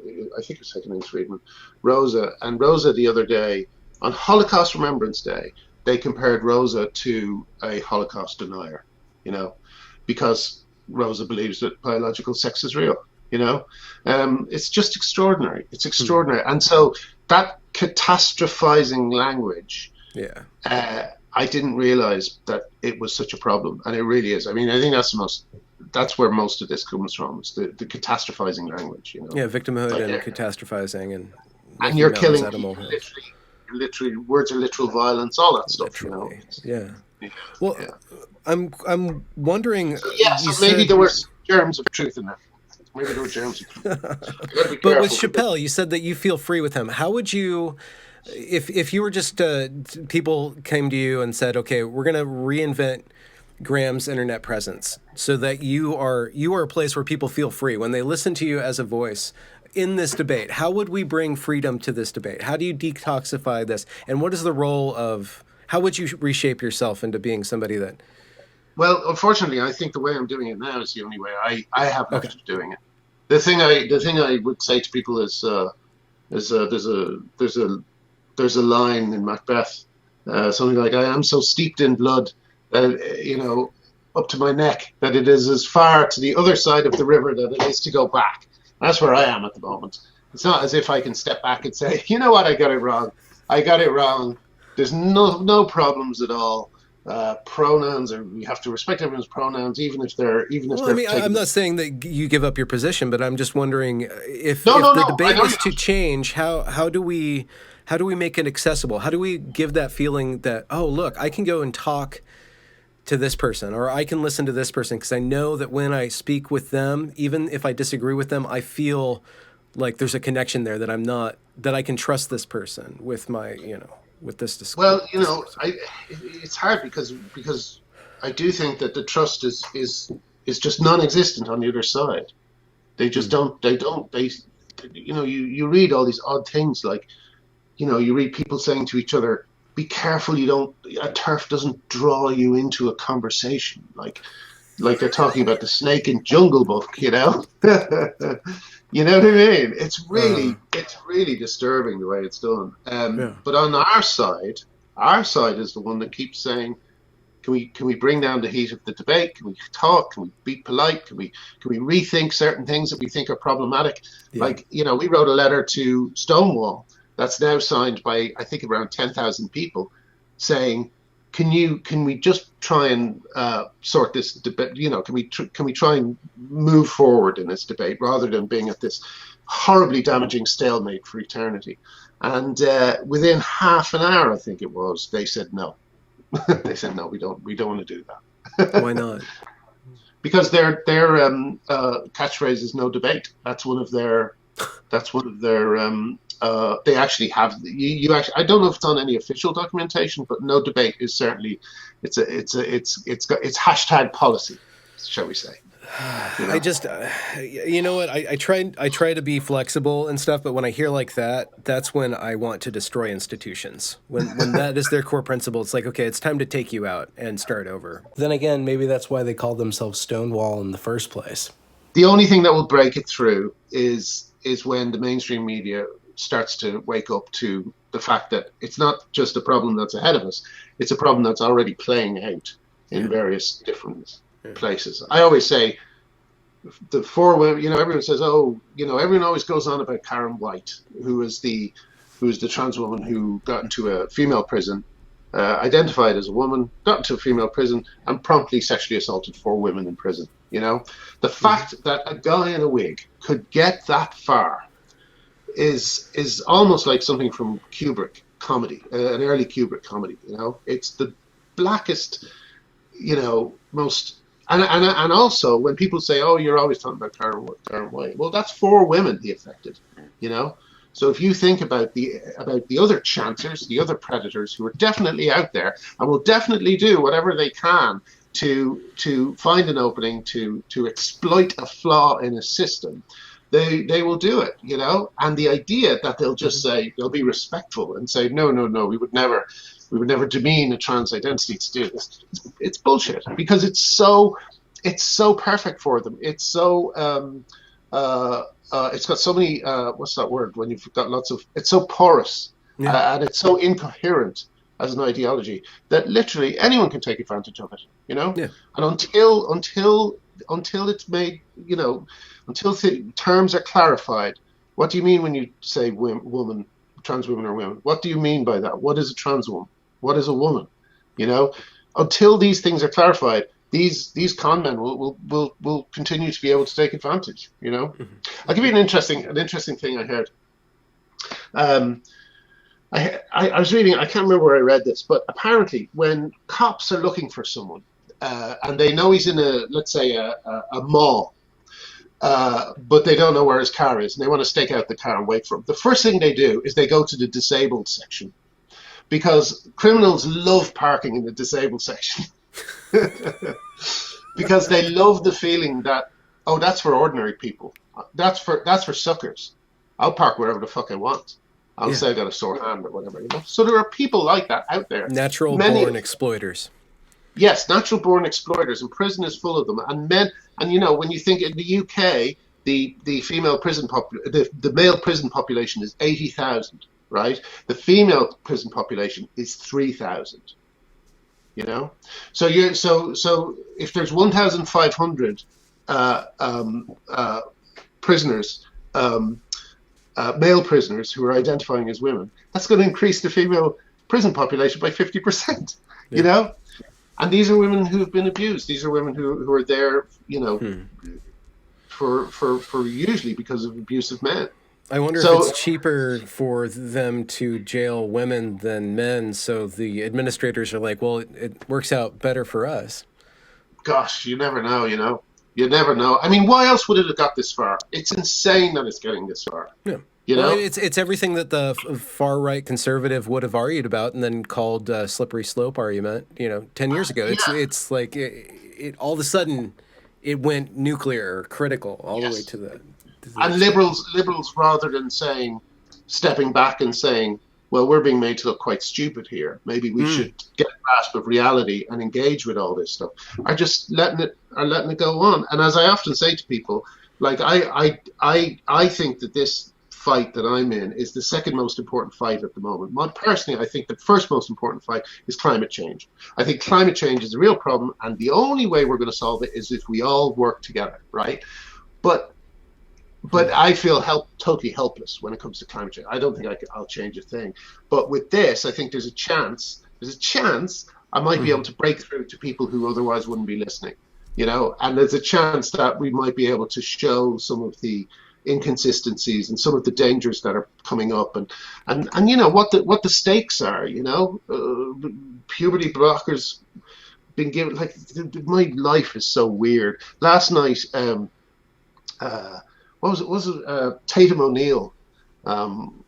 second name's Friedman, Rosa the other day on Holocaust Remembrance Day they compared Rosa to a Holocaust denier, you know, because Rosa believes that biological sex is real, you know. It's just extraordinary. It's extraordinary. And so that catastrophizing language, Yeah. I didn't realize that it was such a problem, and it really is. I mean, I think that's where most of this comes from. It's the catastrophizing language, you know. Yeah, victimhood Like, and catastrophizing and and you're mountains killing out of people, molehills. literally, words are literal violence, all that stuff, you know. Literally. Yeah. Well, Yeah. I'm wondering. So, yeah, You so maybe said, there were germs of truth in there. Maybe there were germs of truth. You gotta be but with careful. Chappelle, you said that you feel free with him. How would you, if you were just people came to you and said, okay, we're gonna reinvent Graham's internet presence so that you are a place where people feel free when they listen to you as a voice in this debate. How would we bring freedom to this debate? How do you detoxify this? And what is the role of, how would you reshape yourself into being somebody that? Well, unfortunately, I think the way I'm doing it now is the only way I have left Okay. of doing it. The thing I would say to people is there's a line in Macbeth, something like, "I am so steeped in blood, you know, up to my neck, that it is as far to the other side of the river that it is to go back." That's where I am at the moment. It's not as if I can step back and say, you know what, I got it wrong. I got it wrong. There's no problems at all. Pronouns, or we have to respect everyone's pronouns, even if they're Well, I mean, taken. I'm not saying that you give up your position, but I'm just wondering if No, the I debate know is you're to not. change, how do we make it accessible? How do we give that feeling that, oh, look, I can go and talk to this person, or I can listen to this person because I know that when I speak with them, even if I disagree with them, I feel like there's a connection there that I can trust this person with my, with this discussion. Well, you know, it's hard because I do think that the trust is just non-existent on the other side. They just don't. You know, you read all these odd things, like, you know, you read people saying to each other, "Be careful, a turf doesn't draw you into a conversation." Like they're talking about the snake in Jungle Book, you know. You know what I mean? It's really disturbing the way it's done. Yeah. But on our side is the one that keeps saying, can we bring down the heat of the debate? Can we talk? Can we be polite? Can we rethink certain things that we think are problematic? Yeah. Like, you know, we wrote a letter to Stonewall that's now signed by, I think, around 10,000 people, saying, can we just try and sort this debate? You know, can we try and move forward in this debate rather than being at this horribly damaging stalemate for eternity? And within half an hour, I think it was, they said no. They said no, we don't want to do that. Why not? Because their catchphrase is no debate. That's one of their. They actually have you actually. I don't know if it's on any official documentation, but no debate is certainly. It's hashtag policy, shall we say? You know? I just, you know what? I try to be flexible and stuff, but when I hear like that, that's when I want to destroy institutions. When that is their core principle, it's like, okay, it's time to take you out and start over. Then again, maybe that's why they called themselves Stonewall in the first place. The only thing that will break it through is when the mainstream media starts to wake up to the fact that it's not just a problem that's ahead of us; it's a problem that's already playing out in various different places. I always say the four women, you know, everyone says, oh, you know, everyone always goes on about Karen White, who is the trans woman who got into a female prison, identified as a woman, got into a female prison, and promptly sexually assaulted 4 women in prison. You know, the fact that a guy in a wig could get that far is almost like something from Kubrick comedy, an early Kubrick comedy. You know, it's the blackest, you know, most. And also, when people say, "Oh, you're always talking about Karen White," well, that's 4 women he affected, you know. So if you think about the other chancers, the other predators who are definitely out there and will definitely do whatever they can to find an opening to exploit a flaw in a system, they will do it, you know. And the idea that they'll just say, they'll be respectful and say, no, we would never demean a trans identity to do this. It's bullshit, because it's so perfect for them. It's so it's got so many what's that word when you've got lots of, it's so porous, and it's so incoherent as an ideology that literally anyone can take advantage of it, you know? Yeah. And until it's made, you know, until terms are clarified, what do you mean when you say woman, trans women are women? What do you mean by that? What is a trans woman? What is a woman? You know, until these things are clarified, these con men will continue to be able to take advantage. You know, I'll give you an interesting thing I heard. I was reading. I can't remember where I read this, but apparently, when cops are looking for someone and they know he's in let's say a mall, but they don't know where his car is, and they want to stake out the car and wait for him, the first thing they do is they go to the disabled section, because criminals love parking in the disabled section. Because they love the feeling that, oh, that's for ordinary people. That's for suckers. I'll park wherever the fuck I want. I'll say I got a sore hand or whatever, you know. So there are people like that out there. Natural born exploiters. Yes, natural born exploiters, and prison is full of them. And men, and you know, when you think in the UK, the female prison the male prison population is 80,000, right? The female prison population is 3,000. You know, so if there's 1,500 prisoners, male prisoners who are identifying as women, that's going to increase the female prison population by 50%. Yeah. You know, and these are women who have been abused. These are women who are there, you know, for usually because of abusive men. I wonder if it's cheaper for them to jail women than men, so the administrators are like, well, it works out better for us. Gosh, you never know, you know. You never know. I mean, why else would it have got this far? It's insane that it's getting this far. Yeah. You know? Well, it's everything that the far-right conservative would have argued about and then called slippery slope argument, you know, 10 years ago. It's like it all of a sudden it went nuclear or critical all the way to the... And liberals, rather than stepping back and saying, well, we're being made to look quite stupid here, maybe we should get a grasp of reality and engage with all this stuff, are just letting it go on. And as I often say to people, like I think that this fight that I'm in is the second most important fight at the moment. Personally, I think the first most important fight is climate change. I think climate change is a real problem, and the only way we're going to solve it is if we all work together, right? But I feel totally helpless when it comes to climate change. I don't think I'll change a thing. But with this, I think there's a chance I might be able to break through to people who otherwise wouldn't be listening, you know, and there's a chance that we might be able to show some of the inconsistencies and some of the dangers that are coming up, and you know what the stakes are, you know. Puberty blockers been given, like, my life is so weird. Last night, Tatum O'Neill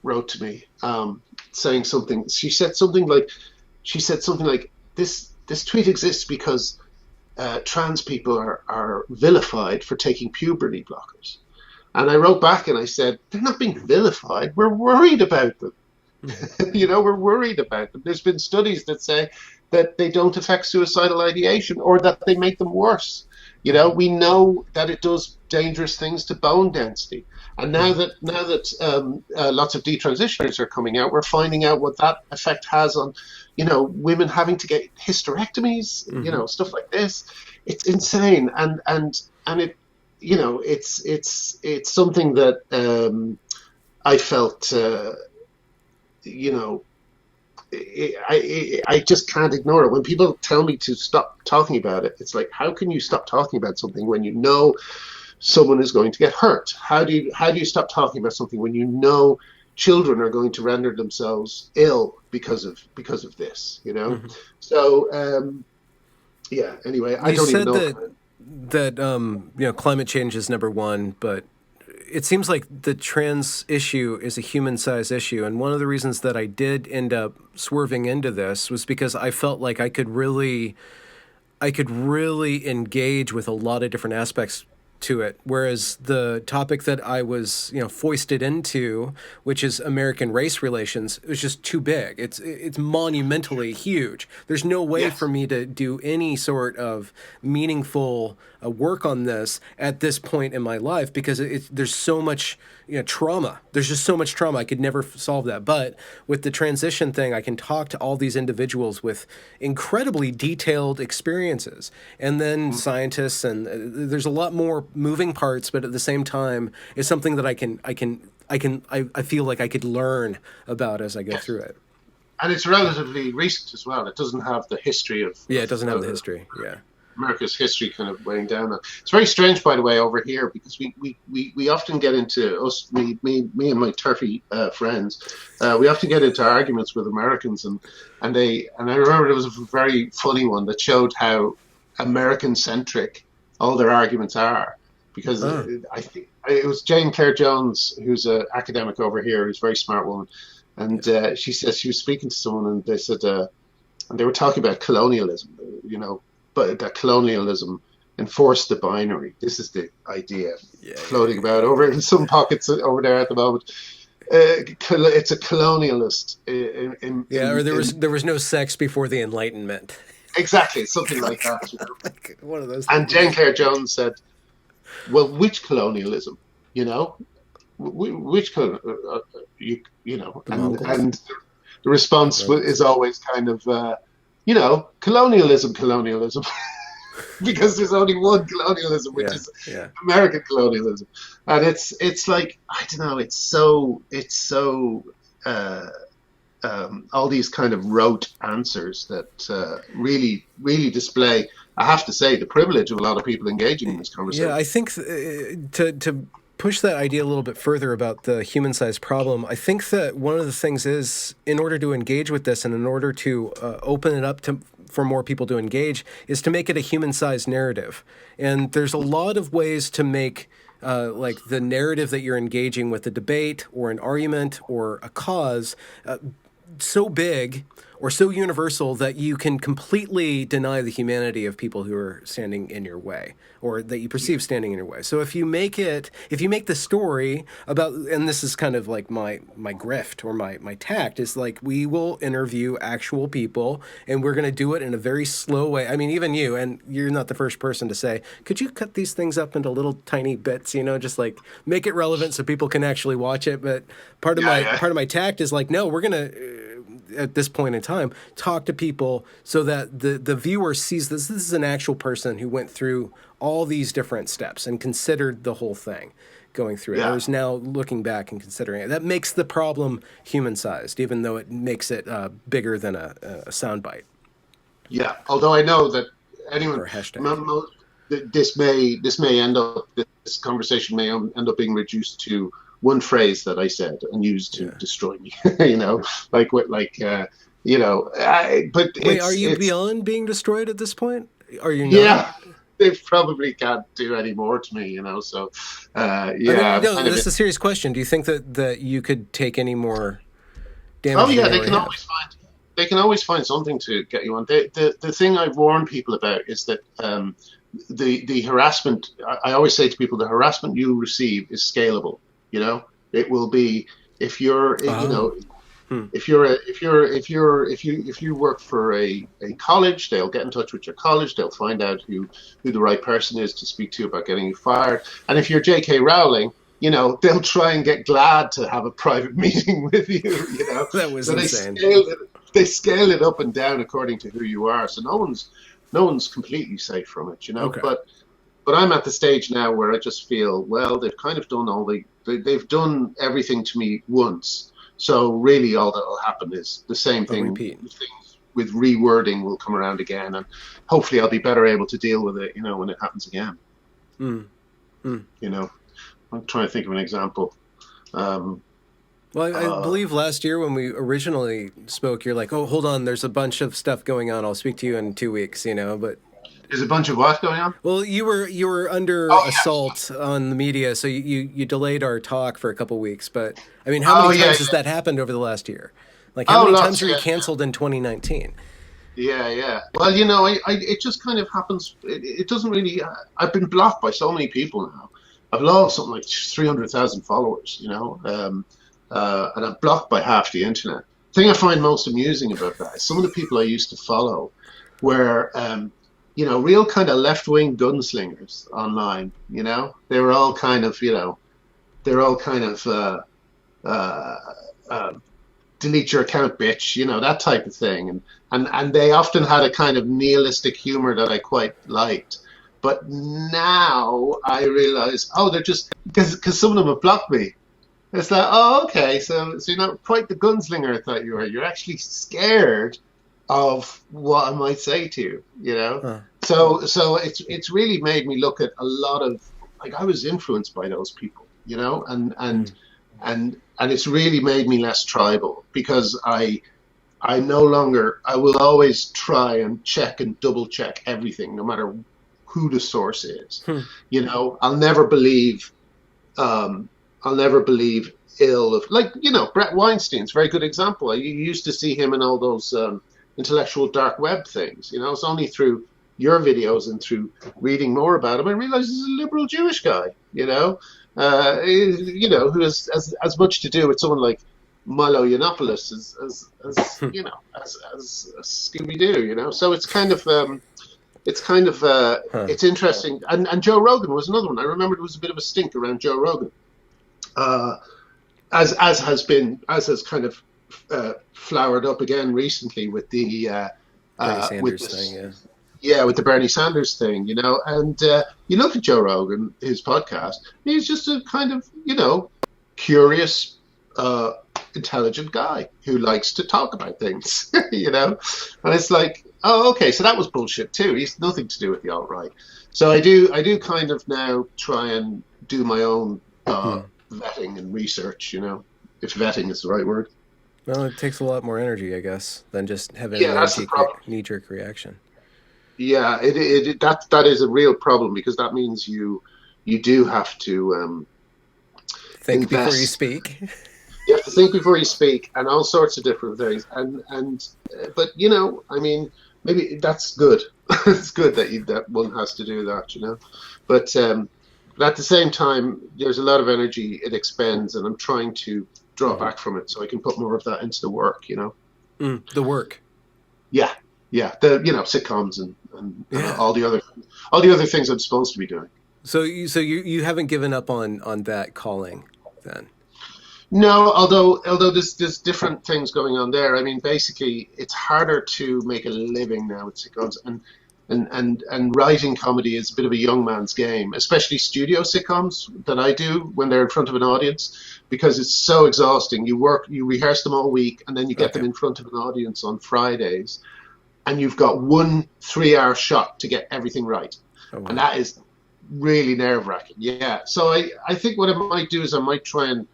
wrote to me saying something. She said something like this tweet exists because trans people are vilified for taking puberty blockers. And I wrote back and I said, they're not being vilified. We're worried about them. You know, we're worried about them. There's been studies that say that they don't affect suicidal ideation, or that they make them worse. You know, we know that it does dangerous things to bone density. And now that lots of detransitioners are coming out, we're finding out what that effect has on, you know, women having to get hysterectomies, you know, stuff like this. It's insane. And it, you know, it's something that I felt, you know, I just can't ignore it. When people tell me to stop talking about it, it's like, how can you stop talking about something when you know someone is going to get hurt? How do you stop talking about something when you know children are going to render themselves ill because of this? You know, so yeah. Anyway, I don't even know that you know, climate change is number one, but it seems like the trans issue is a human-sized issue. And one of the reasons that I did end up swerving into this was because I felt like I could really engage with a lot of different aspects to it, whereas the topic that I was, foisted into, which is American race relations, it was just too big. It's monumentally huge. There's no way for me to do any sort of meaningful work on this at this point in my life because there's so much trauma. There's just so much trauma. I could never solve that. But with the transition thing, I can talk to all these individuals with incredibly detailed experiences, and then scientists, and there's a lot more moving parts. But at the same time, it's something that I feel like I could learn about as I go through it. And it's relatively recent as well. It doesn't have the history of it doesn't have the history. America's history kind of weighing down on. It's very strange, by the way, over here because we often get into me and my turfy friends. We often get into arguments with Americans, and I remember there was a very funny one that showed how American centric all their arguments are. Because I think it was Jane Clare Jones, who's an academic over here, who's a very smart woman, and she says she was speaking to someone, and they said, and they were talking about colonialism, but that colonialism enforced the binary. This is the idea floating about over in some pockets over there at the moment. It's a colonialist. Or there was no sex before the Enlightenment. Exactly, something like that. Like one of those. And Jane Clare Jones said, "Well, which colonialism? Which colonialism? And the response is always kind of." Colonialism, because there's only one colonialism, which is American colonialism, and it's like I don't know, it's so all these kind of rote answers that really display, I have to say, the privilege of a lot of people engaging in this conversation. Yeah, I think to push that idea a little bit further about the human-sized problem, I think that one of the things is, in order to engage with this and in order to open it up for more people to engage, is to make it a human-sized narrative. And there's a lot of ways to make like the narrative that you're engaging with, a debate or an argument or a cause, so big or so universal that you can completely deny the humanity of people who are standing in your way or that you perceive standing in your way. So if you make the story about, and this is kind of like my grift or my tact, is like, we will interview actual people and we're going to do it in a very slow way. I mean, even you, and you're not the first person to say, could you cut these things up into little tiny bits, just like make it relevant so people can actually watch it. But part of my tact is like, no, we're going to, at this point in time, talk to people so that the viewer sees this is an actual person who went through all these different steps and considered the whole thing going through it. I was now looking back and considering it. That makes the problem human-sized, even though it makes it bigger than a soundbite. Yeah, although I know that anyone, or a hashtag. This conversation may end up being reduced to one phrase that I said and used to destroy me, but wait, are you beyond being destroyed at this point? Are you not? Yeah, they probably can't do any more to me, so this is a serious question. Do you think that you could take any more damage? Oh yeah, they can always find something to get you on. The thing I've warned people about is that the harassment, I always say to people, the harassment you receive is scalable. It will be, if you're, if you work for a college, they'll get in touch with your college. They'll find out who the right person is to speak to about getting you fired. And if you're J.K. Rowling, they'll try and get Glad to have a private meeting with you. That was insane. They scale it up and down according to who you are. So no one's completely safe from it. Okay. But I'm at the stage now where I just feel, well, they've kind of done they've done everything to me once. So really all that will happen is the same thing. Things with rewording will come around again. And hopefully I'll be better able to deal with it, when it happens again. I'm trying to think of an example. Well, I believe last year when we originally spoke, you're like, oh, hold on, there's a bunch of stuff going on. I'll speak to you in 2 weeks, but... There's a bunch of what going on? Well, you were under assault on the media, so you delayed our talk for a couple weeks. But I mean, how many times has that happened over the last year? Like how many times were you canceled in 2019? Yeah, yeah. Well, it just kind of happens. It doesn't really. I've been blocked by so many people now. I've lost something like 300,000 followers, and I'm blocked by half the internet. The thing I find most amusing about that is some of the people I used to follow were, real kind of left-wing gunslingers online. They were all kind of, they're all kind of uh, uh, delete your account, bitch, that type of thing. And they often had a kind of nihilistic humor that I quite liked. But now I realize, oh, they're just because some of them have blocked me. It's like, oh, okay, so you're not quite the gunslinger I thought you were. You're actually scared of what I might say to you, Huh. So it's really made me look at a lot of, like, I was influenced by those people, and it's really made me less tribal because I no longer, I will always try and check and double check everything, no matter who the source is. Hmm. I'll never believe, um, I'll never believe ill of, like, Brett Weinstein's a very good example. I used to see him in all those intellectual dark web things. It's only through your videos and through reading more about him I realized he's a liberal Jewish guy. Who has as much to do with someone like Milo Yiannopoulos as Scooby Doo. So Huh. it's interesting. And Joe Rogan was another one. I remember there was a bit of a stink around Joe Rogan, uh, as has kind of flowered up again recently with the Bernie with Sanders this. thing, yeah. Yeah, with the Bernie Sanders thing, and you look at Joe Rogan, his podcast, he's just a kind of, curious, uh, intelligent guy who likes to talk about things, and it's like, oh, okay, so that was bullshit too. He's nothing to do with the alt-right. So I do kind of now try and do my own Hmm. vetting and research, if vetting is the right word. Well, it takes a lot more energy, I guess, than just having Yeah, an that's the problem. knee-jerk reaction. Yeah, that is a real problem because that means you do have to Think before you invest. speak. You have to think before you speak, and all sorts of different things. But I mean, maybe that's good. It's good that one has to do that. But at the same time, there's a lot of energy it expends, and I'm trying to draw Hmm. back from it so I can put more of that into the work. The work. Yeah, yeah. The sitcoms and Yeah. all the other things I'm supposed to be doing. So you haven't given up on that calling then. No, although there's different things going on there. I mean, basically, it's harder to make a living now with sitcoms, and writing comedy is a bit of a young man's game, especially studio sitcoms that I do when they're in front of an audience, because it's so exhausting. You rehearse them all week, and then you get them Okay. in front of an audience on Fridays, and you've got one 3 hour shot to get everything right, Oh and wow. that is really nerve wracking. Yeah, so I think what I might do is I might try and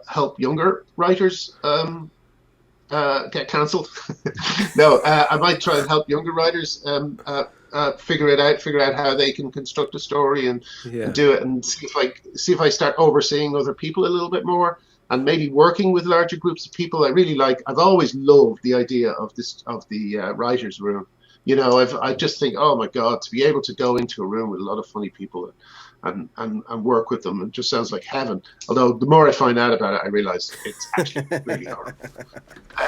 help younger writers get cancelled. No, I might try and help younger writers figure out how they can construct a story and Yeah. do it, and see if I start overseeing other people a little bit more, and maybe working with larger groups of people. I've always loved the idea of the writers' room. I just think, oh my God, to be able to go into a room with a lot of funny people and work with them, it just sounds like heaven. Although the more I find out about it, I realize it's actually really hard.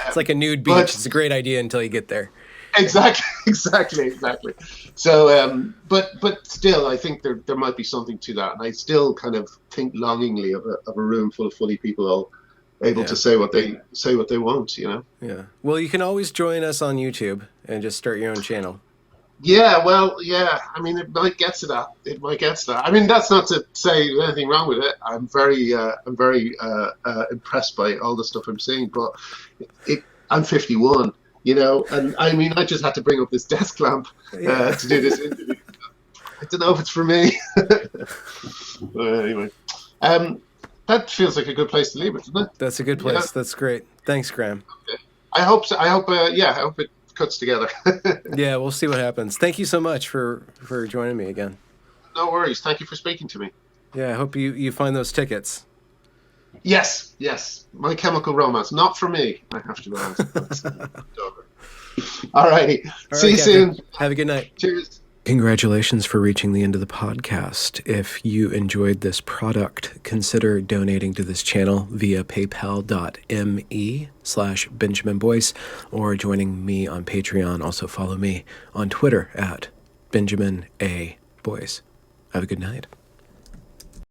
It's like a nude beach. But It's a great idea until you get there. exactly, exactly. So, but still, I think there might be something to that, and I still kind of think longingly of a room full of funny people all able Yeah. to say what they want. Yeah. Well, you can always join us on YouTube and just start your own channel. Yeah, well, yeah. I mean, it might get to that. It might get to that. I mean, that's not to say there's anything wrong with it. I'm very impressed by all the stuff I'm seeing. But I'm 51, and I mean, I just had to bring up this desk lamp Yeah. to do this interview. I don't know if it's for me. Anyway, um, that feels like a good place to leave it, doesn't it? That's a good Yeah. place. That's great. Thanks, Graham. I hope so. I hope it cuts together. Yeah, we'll see what happens. Thank you so much for joining me again. No worries. Thank you for speaking to me. Yeah, I hope you find those tickets. Yes, yes. My Chemical Romance. Not for me, I have to add. That's, All righty. All See right, you Captain. soon. Have a good night. Cheers. Congratulations for reaching the end of the podcast. If you enjoyed this product, consider donating to this channel via paypal.me/Benjamin Boyce or joining me on Patreon. Also follow me on Twitter at Benjamin A. Boyce. Have a good night.